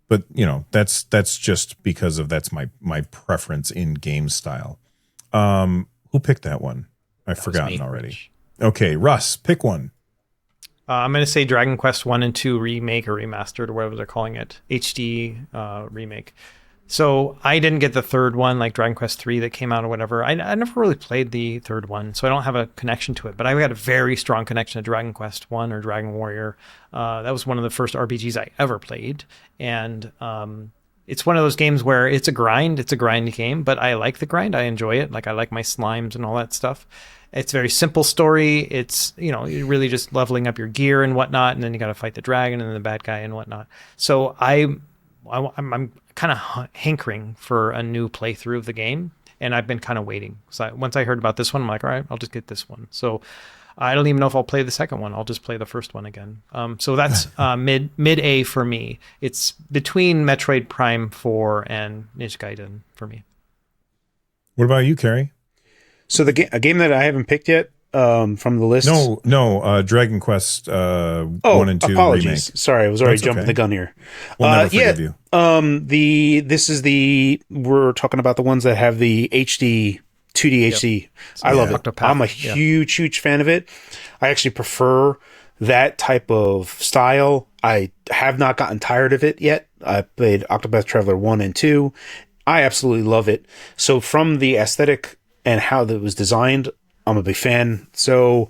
But that's just because that's my preference in game style. Who picked that one? I've forgotten already. Okay, Russ, pick one. I'm going to say Dragon Quest 1 and 2 remake or remastered or whatever they're calling it. HD remake. So I didn't get the third one, like Dragon Quest 3 that came out or whatever. I never really played the third one, so I don't have a connection to it. But I got a very strong connection to Dragon Quest 1 or Dragon Warrior. That was one of the first RPGs I ever played. And it's one of those games where it's a grind game, but I like the grind. I enjoy it. Like I like my slimes and all that stuff. It's a very simple story. It's, you're really just leveling up your gear and whatnot, and then you got to fight the dragon and the bad guy and whatnot. So I'm kind of hankering for a new playthrough of the game, and I've been kind of waiting. So once I heard about this one, I'm like, all right, I'll just get this one. So I don't even know if I'll play the second one. I'll just play the first one again. So that's mid A for me. It's between Metroid Prime 4 and Ninja Gaiden for me. What about you, Carrie? So a game that I haven't picked yet from the list. No, Dragon Quest 1 and 2 apologies. remake. Sorry, I was already jumping the gun here. We'll never forgive you. We're talking about the ones that have the HD 2D HD. I love it. Octopath, I'm a huge fan of it. I actually prefer that type of style. I have not gotten tired of it yet. I played Octopath Traveler 1 and 2. I absolutely love it. So from the aesthetic and how that was designed, I'm a big fan. So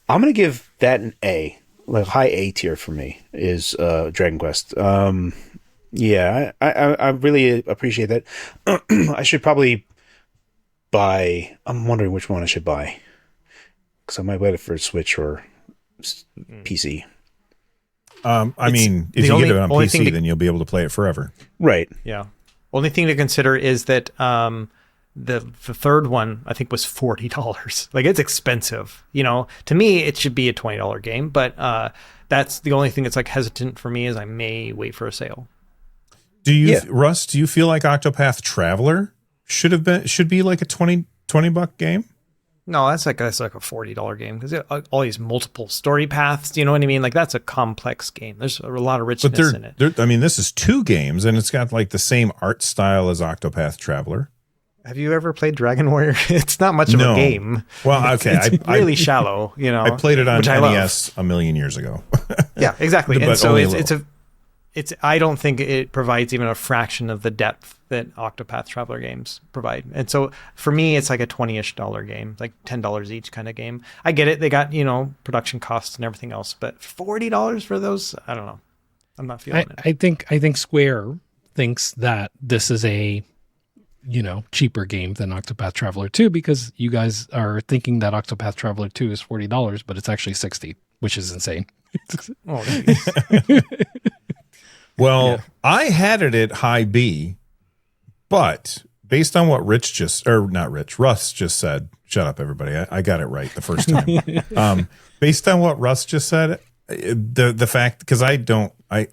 I'm going to give that an A. Like high A tier for me is Dragon Quest. I really appreciate that. I should probably buy. I'm wondering which one I should buy, because I might wait for a Switch or PC. I mean, if you get it on PC, then you'll be able to play it forever. Right. Yeah. Only thing to consider is that the third one I think was $40. Like, it's expensive. You know, to me it should be a $20 game, but that's the only thing that's like hesitant for me is I may wait for a sale. Do you, Russ? Do you feel like Octopath Traveler should be like a $20 game? No, that's like a $40 game because all these multiple story paths. Do you know what I mean? Like, that's a complex game. There's a lot of richness in it. I mean, this is 2 games, and it's got like the same art style as Octopath Traveler. Have you ever played Dragon Warrior? It's not much of a game. Well, okay, it's really shallow. You know, I played it on NES a million years ago. Yeah, exactly. And so it's I don't think it provides even a fraction of the depth that Octopath Traveler games provide. And so for me, it's like a $20-ish game, like $10 each kind of game. I get it. They got, you know, production costs and everything else, but $40 for those, I don't know. I'm not feeling it. I think Square thinks that this is a, you know, cheaper game than Octopath Traveler 2 because you guys are thinking that Octopath Traveler 2 is $40, but it's actually $60, which is insane. Oh, well, yeah. I had it at high B, but based on what Russ just said, shut up, everybody. I got it right the first time. Based on what Russ just said, the fact, because I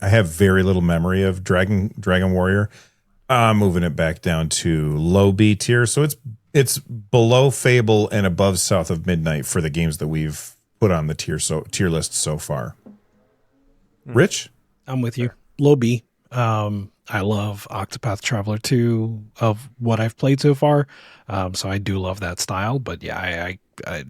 have very little memory of Dragon Warrior. I'm moving it back down to low B tier. So it's below Fable and above South of Midnight for the games that we've put on the tier list so far. Rich? I'm with you. Low B. I love Octopath Traveler 2 of what I've played so far. So I do love that style, but yeah, I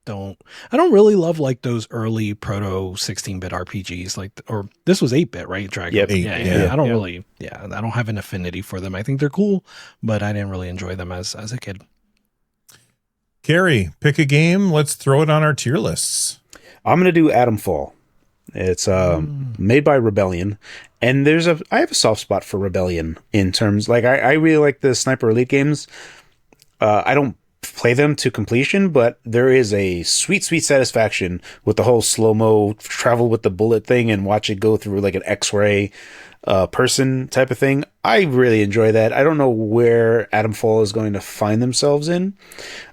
don't really love like those early proto 16-bit RPGs, like, or this was 8-bit, right? Dragon. Yep. Yeah. I don't have an affinity for them. I think they're cool, but I didn't really enjoy them as a kid. Carrie, pick a game. Let's throw it on our tier lists. I'm going to do Atomfall. It's made by Rebellion, and I have a soft spot for Rebellion in terms, like, I really like the Sniper Elite games. I don't play them to completion, but there is a sweet satisfaction with the whole slow-mo travel with the bullet thing and watch it go through like an X-ray person type of thing. I really enjoy that. I don't know where Atomfall is going to find themselves in,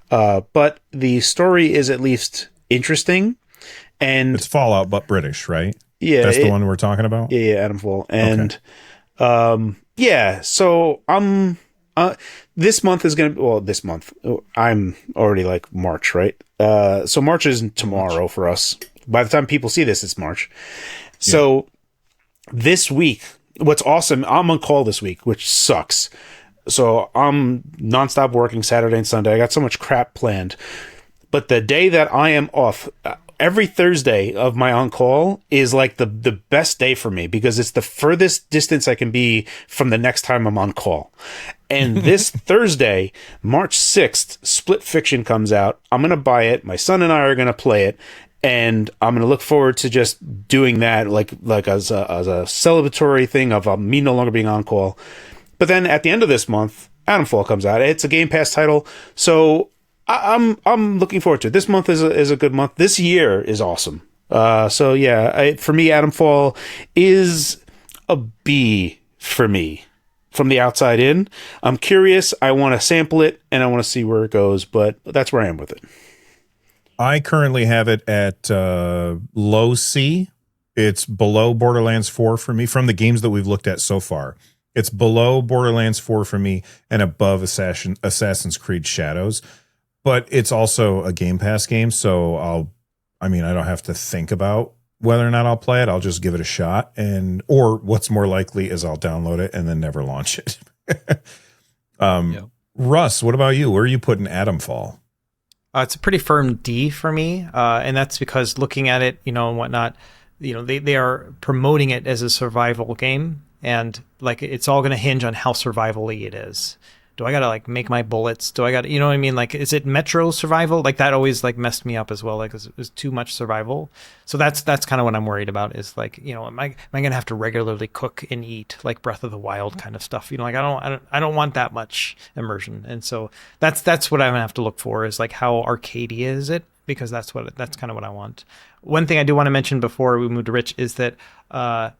but the story is at least interesting. And it's Fallout, but British, right? Yeah. That's the one we're talking about? Yeah, Atomfall. And so this month is going to, well, this month, I'm already like March, right? So March is tomorrow for us. By the time people see this, it's March. So this week, what's awesome, I'm on call this week, which sucks. So I'm nonstop working Saturday and Sunday. I got so much crap planned. But the day that I am off, every Thursday of my on-call is like the best day for me because it's the furthest distance I can be from the next time I'm on call. And this Thursday, March 6th, Split Fiction comes out. I'm going to buy it. My son and I are going to play it. And I'm going to look forward to just doing that like as a celebratory thing of me no longer being on call. But then at the end of this month, Atomfall comes out. It's a Game Pass title. So I'm looking forward to it. This month is a good month. This year is awesome. So yeah, for me, Atomfall is a B for me from the outside in. I'm curious. I want to sample it and I want to see where it goes, but that's where I am with it. I currently have it at low C. It's below Borderlands 4 for me from the games that we've looked at so far. It's below Borderlands 4 for me and above Assassin's Creed Shadows. But it's also a Game Pass game, so I don't have to think about whether or not I'll play it. I'll just give it a shot, or what's more likely is I'll download it and then never launch it. Russ, what about you? Where are you putting Atomfall? It's a pretty firm D for me, and that's because looking at it, and whatnot, they are promoting it as a survival game, and like it's all going to hinge on how survival-y it is. Do I got to like make my bullets? Do I got to, you know what I mean? Like, is it Metro survival? Like that always like messed me up as well. Like it was too much survival. So that's kind of what I'm worried about is like, am I going to have to regularly cook and eat like Breath of the Wild kind of stuff? Like I don't want that much immersion. And so that's what I'm going to have to look for is like how arcadey is it? because that's kind of what I want. One thing I do want to mention before we move to Rich is that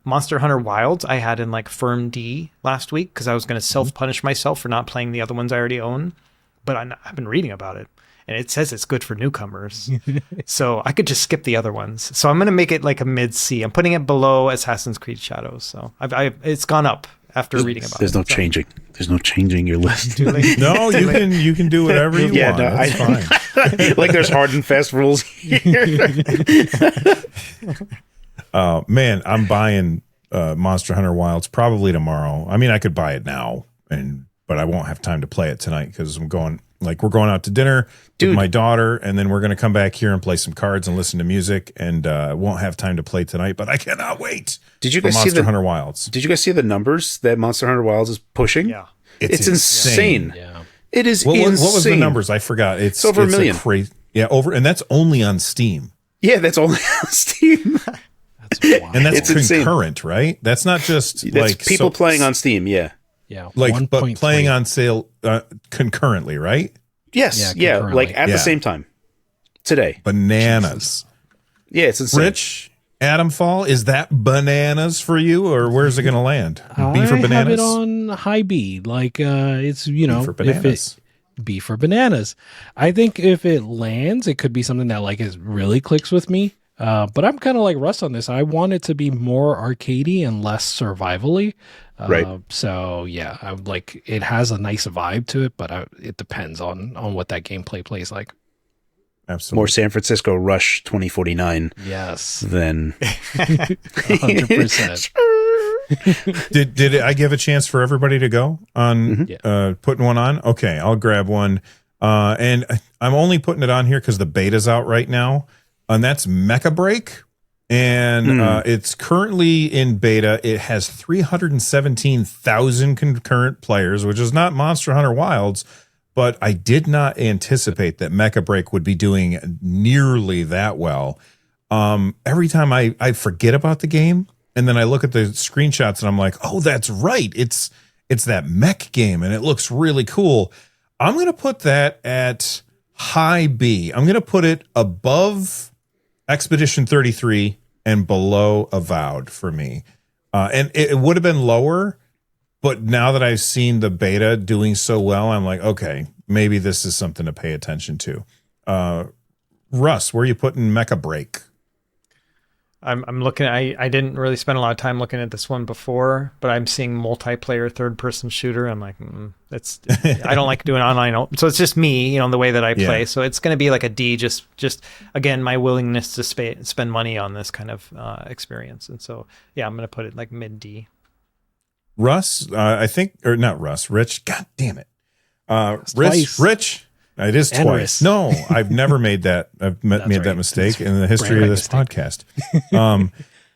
Monster Hunter Wilds I had in like firm D last week because I was going to self-punish myself for not playing the other ones I already own. But I've been reading about it, and it says it's good for newcomers. So I could just skip the other ones. So I'm going to make it like a mid-C. I'm putting it below Assassin's Creed Shadows. So it's gone up after reading about There's it. No changing. There's no changing your list. No, you can do whatever you want. No, it's fine. Like there's hard and fast rules here. Man, I'm buying Monster Hunter Wilds probably tomorrow. I mean, I could buy it now, but I won't have time to play it tonight because we're going out to dinner with my daughter, and then we're going to come back here and play some cards and listen to music, and won't have time to play tonight, but I cannot wait. Did you guys see Monster Hunter Wilds? Did you guys see the numbers that Monster Hunter Wilds is pushing? Yeah. It's insane. Yeah. It is insane. What was the numbers? I forgot. It's over 1 million. And that's only on Steam. Yeah, that's only on Steam. That's wild. And that's It's concurrent, insane. Right? That's not just that's people playing on Steam. Yeah. Yeah. Like, but playing on sale concurrently, right? Yes. Yeah. Like at the same time. Today. Bananas. Yeah, it's insane. Rich, Adam Fall, is that bananas for you, or where's it going to land? B for bananas? I have it on high B. Like, it's, B for bananas. B for bananas. I think if it lands, it could be something that like really clicks with me. But I'm kind of like Russ on this. I want it to be more arcadey and less survivally. Right. So yeah, I would like it has a nice vibe to it, but it depends on what that gameplay plays like. Absolutely. More San Francisco Rush 2049. Yes. Than 100%. Did I give a chance for everybody to go on putting one on? Okay, I'll grab one. And I'm only putting it on here because the beta's out right now. And that's Mecha Break. And it's currently in beta. It has 317,000 concurrent players, which is not Monster Hunter Wilds, but I did not anticipate that Mecha Break would be doing nearly that well. Every time I forget about the game, and then I look at the screenshots and I'm like, oh, that's right. It's that mech game, and it looks really cool. I'm going to put that at high B. I'm going to put it above Expedition 33 and below Avowed for me. And it would have been lower, but now that I've seen the beta doing so well, I'm like, okay, maybe this is something to pay attention to. Russ, where are you putting Mecha Break? I'm looking. I didn't really spend a lot of time looking at this one before, but I'm seeing multiplayer third-person shooter. I'm like, that's. I don't like doing online, so it's just me, the way that I play. So it's going to be like a D. Just again, my willingness to spend money on this kind of experience, and so yeah, I'm going to put it like mid D. Russ, I think, or not Russ, Rich. God damn it, Rich. It is twice. Enris. No, I've never made that. I've made that mistake in the history of this podcast.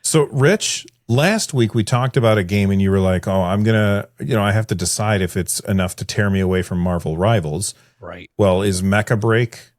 So, Rich, last week we talked about a game and you were like, oh, I'm going to, I have to decide if it's enough to tear me away from Marvel Rivals. Right. Well, is Mecha Break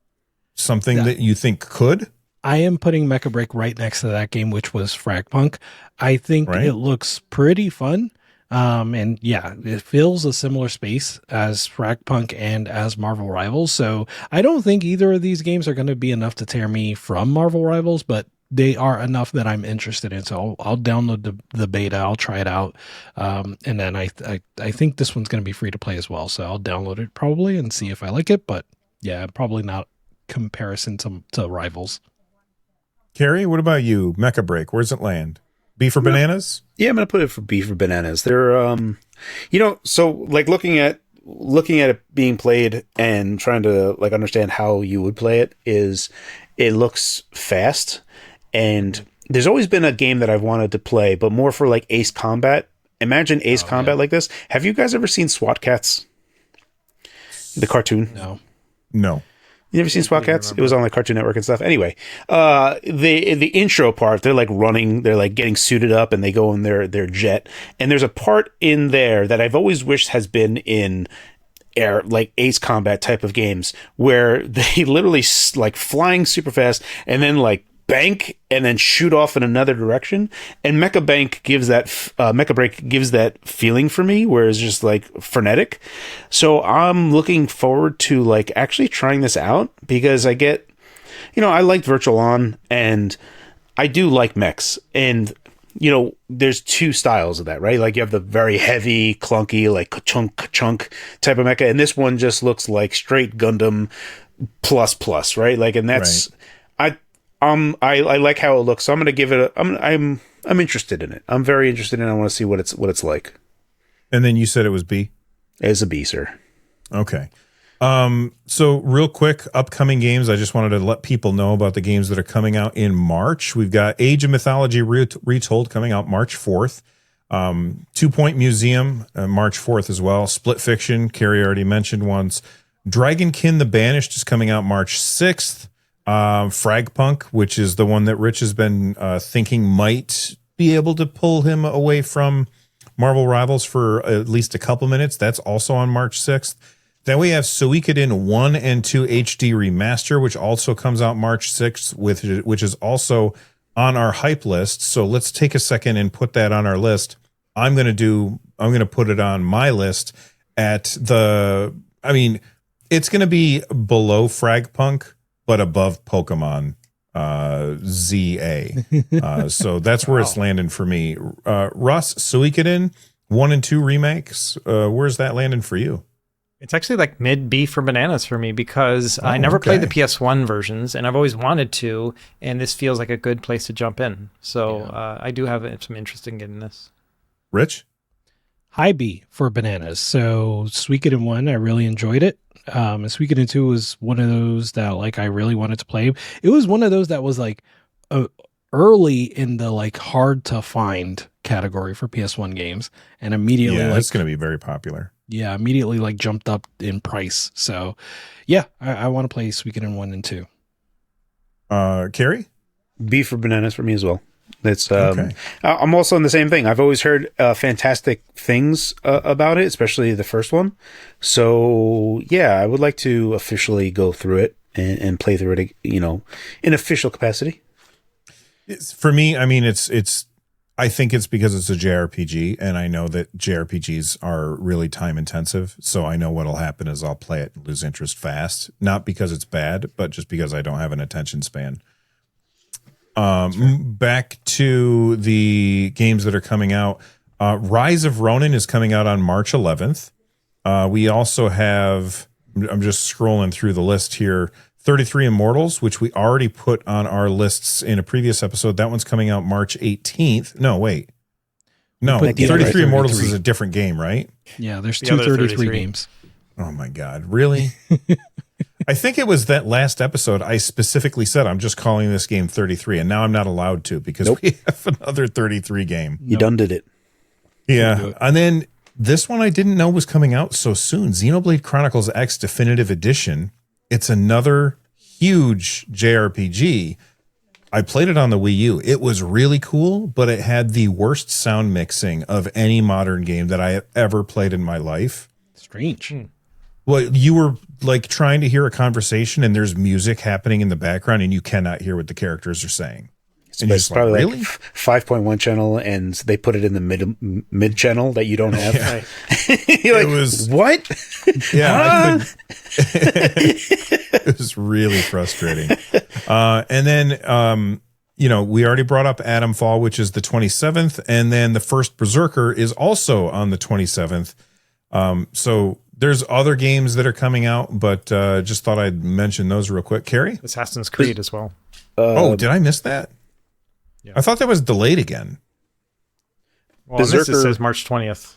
something that you think could? I am putting Mecha Break right next to that game, which was Fragpunk. I think it looks pretty fun. And yeah, it fills a similar space as Fragpunk and as Marvel Rivals. So I don't think either of these games are going to be enough to tear me from Marvel Rivals, but they are enough that I'm interested in. So I'll download the beta. I'll try it out. And then I think this one's going to be free to play as well. So I'll download it probably and see if I like it. But yeah, probably not comparison to Rivals. Carrie, what about you? Mecha Break, where's it land? B for bananas? Yeah, I'm going to put it for B for bananas. They're, so like looking at it being played and trying to like understand how you would play it looks fast. And there's always been a game that I've wanted to play, but more for like Ace Combat. Imagine Ace Combat like this. Have you guys ever seen SWAT Cats? The cartoon? No. You never seen SWAT Cats? It was on like Cartoon Network and stuff. Anyway, the intro part, they're like running, they're like getting suited up, and they go in their jet. And there's a part in there that I've always wished has been in air, like Ace Combat type of games, where they literally like flying super fast and then like bank and then shoot off in another direction. And Mecha Break gives that feeling for me, where it's just like frenetic. So I'm looking forward to like actually trying this out, because I get I liked Virtual On, and I do like mechs, and there's two styles of that, right? Like you have the very heavy, clunky, like ka-chunk type of mecha, and this one just looks like straight Gundam plus, right? Like, and that's I like how it looks, so I'm gonna give it I'm interested in it. I'm very interested in it. I want to see what it's like. And then you said it was B? It is a B, sir. Okay. So real quick, upcoming games. I just wanted to let people know about the games that are coming out in March. We've got Age of Mythology Retold coming out March 4th. 2 Point Museum, March 4th as well. Split Fiction, Carrie already mentioned once. Dragonkin the Banished is coming out March 6th. Fragpunk, which is the one that Rich has been thinking might be able to pull him away from Marvel Rivals for at least a couple minutes. That's also on March 6th. Then we have Suikoden 1 and 2 HD Remaster, which also comes out March 6th, which is also on our hype list. So let's take a second and put that on our list. I'm going to put it on my list it's going to be below Fragpunk, but above Pokemon ZA. So that's where it's landing for me. Russ, Suikoden 1 and 2 remakes. Where's that landing for you? It's actually like mid B for bananas for me because I never played the PS1 versions and I've always wanted to, and this feels like a good place to jump in. So I do have some interest in getting this. Rich? High B for bananas. So Suikoden 1, I really enjoyed it. And Suikoden 2 was one of those that like I really wanted to play. It was one of those that was like early in the like hard to find category for PS1 games, and immediately it's going to be very popular. Yeah, immediately like jumped up in price. So yeah, I want to play Suikoden 1 and 2. Carrie? B for bananas for me as well. It's I'm also in the same thing. I've always heard fantastic things about it, especially the first one. So yeah, I would like to officially go through it and play through it, in official capacity. For me, I think it's because it's a JRPG, and I know that JRPGs are really time intensive. So I know what'll happen is I'll play it and lose interest fast, not because it's bad, but just because I don't have an attention span. Back to the games that are coming out. Rise of Ronin is coming out on March 11th. We also have, I'm just scrolling through the list here, 33 Immortals, which we already put on our lists in a previous episode. That one's coming out March 18th. No, wait. No, 33 Immortals is a different game, right? Yeah, there's two 33 games. Oh my God, really? I think it was that last episode I specifically said I'm just calling this game 33, and now I'm not allowed to because we have another 33 game. You done did it. Yeah, and then this one I didn't know was coming out so soon. Xenoblade Chronicles X Definitive Edition. It's another huge JRPG. I played it on the Wii U. It was really cool, but it had the worst sound mixing of any modern game that I have ever played in my life. Strange. Well, you were like trying to hear a conversation and there's music happening in the background and you cannot hear what the characters are saying. It's probably like 5.1 channel, and they put it in the mid channel that you don't have. Yeah. You're like, it was what? Yeah, it was really frustrating. And then we already brought up Atom Fall, which is the 27th, and then the first Berserker is also on the 27th. So there's other games that are coming out, but just thought I'd mention those real quick. Carrie? Assassin's Creed as well. Did I miss that? Yeah. I thought that was delayed again. Well, Berserker, this says March 20th.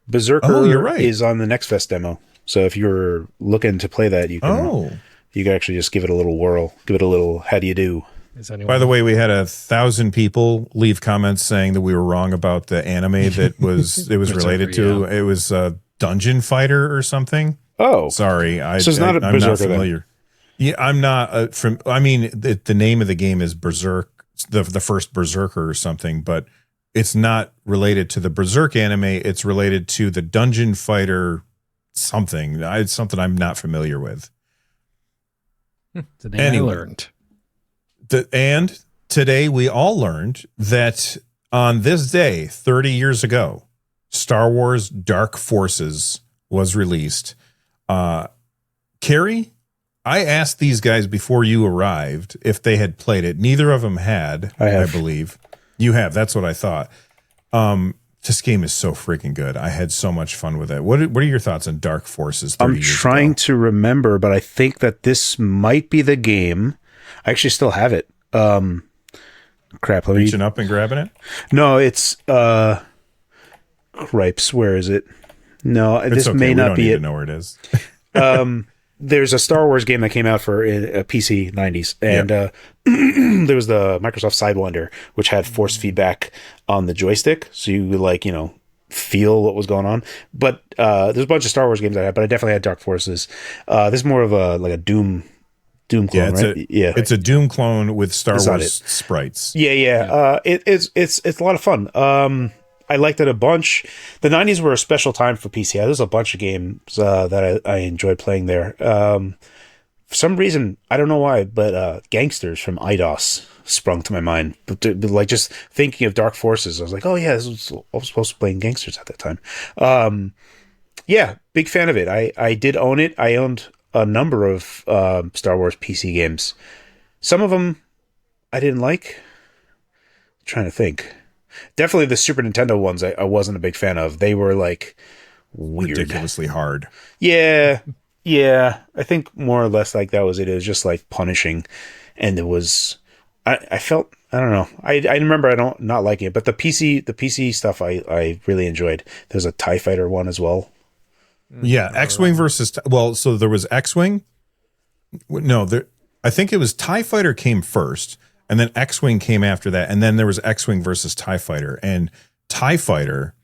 Berserker you're right. is on the Next Fest demo. So if you're looking to play that, you can actually just give it a little whirl. Give it a little, how do you do? By the way, we had 1,000 people leave comments saying that we were wrong about the anime that was related to. Yeah. It was Dungeon Fighter or something. Oh. Sorry. So it's not a Berserker, not familiar. Then. Yeah, I'm not the name of the game is Berserk. The first Berserker or something, but it's not related to the Berserk anime. It's related to the Dungeon Fighter something. It's something I'm not familiar with. Today I learned. And today we all learned that on this day, 30 years ago, Star Wars Dark Forces was released. Carrie, I asked these guys before you arrived if they had played it. Neither of them had, I believe. You have. That's what I thought. This game is so freaking good. I had so much fun with it. What are your thoughts on Dark Forces 30 I'm years trying ago? to remember, but I think that this might be the game. I actually still have it. Crap. Reaching up and grabbing it? No, it's Cripes. Where is it? No, It's this okay. may We not don't be need it. to know where it is. There's a Star Wars game that came out for a PC 90s, and there was the Microsoft Sidewinder, which had force feedback on the joystick, so you would feel what was going on. But there's a bunch of Star Wars games I had, but I definitely had Dark Forces. This is more of a Doom clone, right? It's a Doom clone with Star Wars sprites. Yeah. It's a lot of fun. I liked it a bunch. The 90s were a special time for PC. There's a bunch of games that I enjoyed playing there. For some reason, I don't know why, but Gangsters from IDOS sprung to my mind. But just thinking of Dark Forces, I was like, oh yeah, I was supposed to be playing Gangsters at that time. Yeah, big fan of it. I did own it. I owned a number of Star Wars PC games. Some of them I didn't like. I'm trying to think. Definitely the Super Nintendo ones I wasn't a big fan of. They were weird. Ridiculously hard. Yeah. I think more or less that was it. It was just punishing. And it was, I felt, I don't know. I remember not liking it, but the PC stuff I really enjoyed. There's a TIE Fighter one as well. Yeah. X-Wing versus, so there was X-Wing. No, I think it was TIE Fighter came first. And then X-Wing came after that. And then there was X-Wing versus TIE Fighter. And TIE Fighter,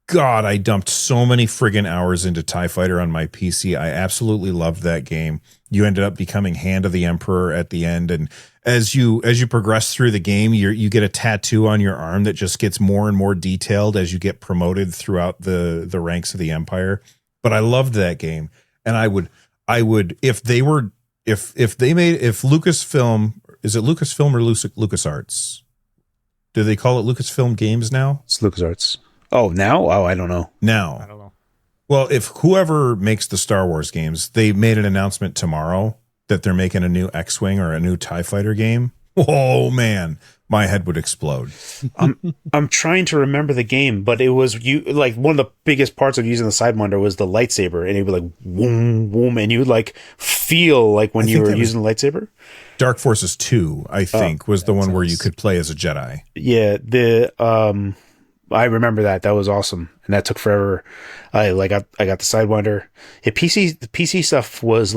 God, I dumped so many friggin' hours into TIE Fighter on my PC. I absolutely loved that game. You ended up becoming Hand of the Emperor at the end. And as you progress through the game, you get a tattoo on your arm that just gets more and more detailed as you get promoted throughout the ranks of the Empire. But I loved that game. And I would if Lucasfilm, is it Lucasfilm or LucasArts? Do they call it Lucasfilm Games now? It's LucasArts. Oh, now? Oh, I don't know. Now. I don't know. Well, if whoever makes the Star Wars games, they made an announcement tomorrow that they're making a new X-Wing or a new TIE Fighter game. Oh, man. My head would explode. I'm trying to remember the game, but it was one of the biggest parts of using the Sidewinder was the lightsaber, and it would boom, boom, and you would feel when you were using the lightsaber. Dark Forces 2, I think, was the one where you could play as a Jedi. Yeah, I remember that. That was awesome, and that took forever. I got the Sidewinder. The PC stuff was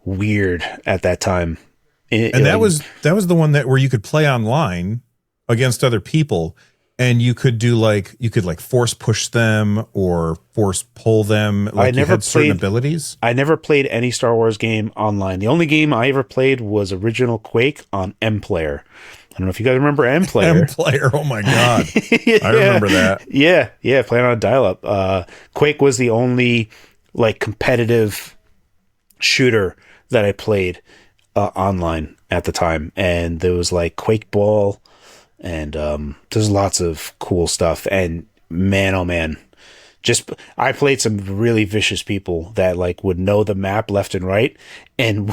weird at that time. That was the one where you could play online against other people, and you could do force push them or force pull them. I never had certain played abilities. I never played any Star Wars game online. The only game I ever played was original Quake on MPlayer. I don't know if you guys remember MPlayer. MPlayer, oh my god, yeah. I remember that. Yeah, playing on dial-up. Quake was the only competitive shooter that I played online at the time, and there was Quake Ball, and there's lots of cool stuff. And man, oh man, I played some really vicious people that would know the map left and right, and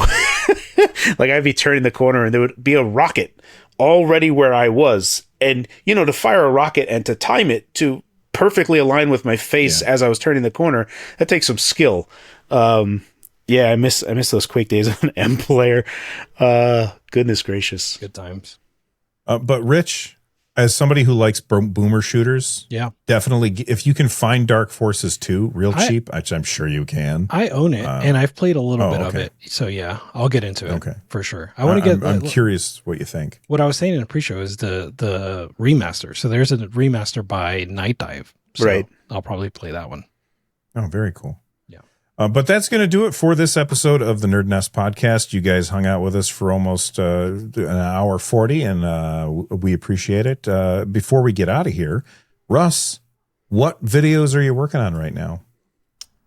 I'd be turning the corner and there would be a rocket already where I was, and to fire a rocket and to time it to perfectly align with my face as I was turning the corner, that takes some skill. Yeah, I miss those Quake days on MPlayer. Goodness gracious. Good times. But Rich, as somebody who likes boomer shooters, definitely, if you can find Dark Forces 2 real cheap, which I'm sure you can. I own it, and I've played a little bit of it. So yeah, I'll get into it for sure. I want to get. I'm curious what you think. What I was saying in the pre-show is the remaster. So there's a remaster by Night Dive. So right. I'll probably play that one. Oh, very cool. But that's going to do it for this episode of the NerdNest podcast. You guys hung out with us for almost an hour 40, and we appreciate it. Before we get out of here, Russ, what videos are you working on right now?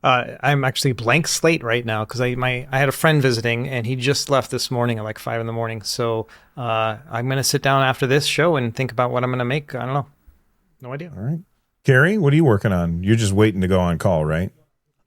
I'm actually blank slate right now because I had a friend visiting, and he just left this morning at 5 a.m. So I'm going to sit down after this show and think about what I'm going to make. I don't know. No idea. All right. Carrie, what are you working on? You're just waiting to go on call, right?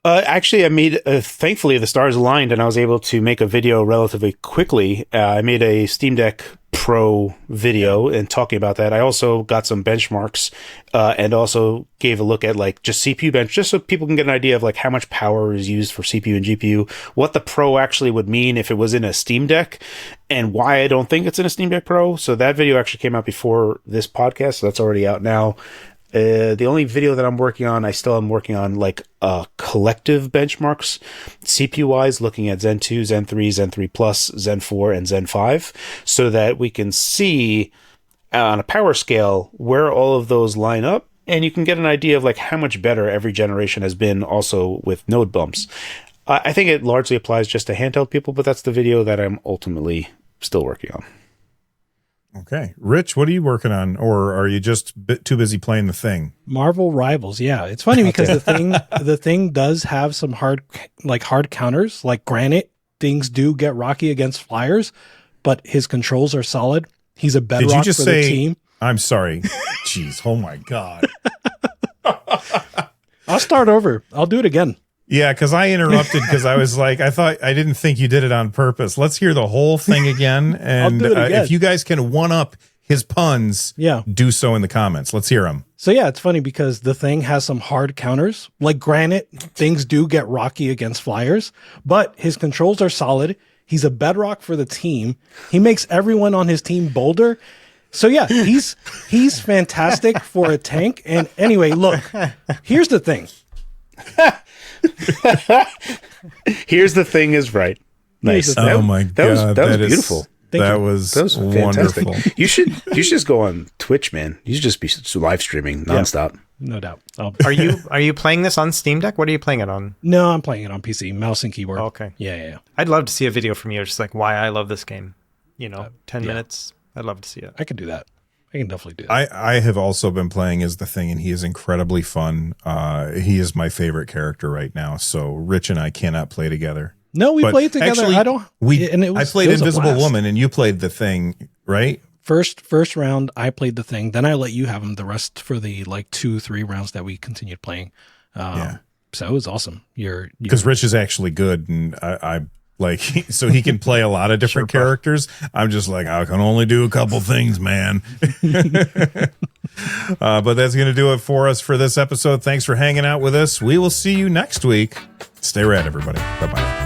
Actually, I made, thankfully the stars aligned and I was able to make a video relatively quickly. I made a Steam Deck Pro video and talking about that. I also got some benchmarks and also gave a look at like just CPU bench, just so people can get an idea of like how much power is used for CPU and GPU, what the Pro actually would mean if it was in a Steam Deck, and why I don't think it's in a Steam Deck Pro. So that video actually came out before this podcast, so that's already out now. The only video that I'm working on, I still am working on like collective benchmarks, CPU wise, looking at Zen 2, Zen 3, Zen 3 Plus, Zen 4, and Zen 5, so that we can see on a power scale where all of those line up, and you can get an idea of like how much better every generation has been, also with node bumps. I think it largely applies just to handheld people, but that's the video that I'm ultimately still working on. Okay. Rich, what are you working on? Or are you just too busy playing the thing? Marvel Rivals. Yeah. It's funny because the thing does have some hard counters. Like, granted, things do get rocky against flyers, but his controls are solid. He's a bedrock Did you just for say, the team. I'm sorry. Jeez. Oh my God. I'll start over. I'll do it again. Yeah, because I interrupted because I was like, I didn't think you did it on purpose. Let's hear the whole thing again. And I'll do it again. If you guys can one up his puns, do so in the comments. Let's hear them. So yeah, it's funny because the thing has some hard counters. Like, granted, things do get rocky against flyers, but his controls are solid. He's a bedrock for the team. He makes everyone on his team bolder. So yeah, he's fantastic for a tank. And anyway, look, here's the thing. Here's the thing is right. Nice. Oh my God. That was beautiful. That was wonderful. You should just go on Twitch, man. You should just be live streaming nonstop. Yeah, no doubt. Are you playing this on Steam Deck? What are you playing it on? No, I'm playing it on PC, mouse and keyboard. Okay. Yeah. I'd love to see a video from you, just like why I love this game. 10 minutes. I'd love to see it. I can do that. I can definitely do that. I have also been playing as the Thing, and he is incredibly fun. He is my favorite character right now. So Rich and I cannot play together. No, we played together. Actually, I played Invisible Woman, and you played the Thing, right? First round, I played the Thing. Then I let you have him the rest for the 2-3 rounds that we continued playing. So it was awesome. Because Rich is actually good, and I like, so he can play a lot of different characters. I'm just like, I can only do a couple things, man. But that's going to do it for us for this episode. Thanks for hanging out with us. We will see you next week. Stay rad, everybody. Bye-bye.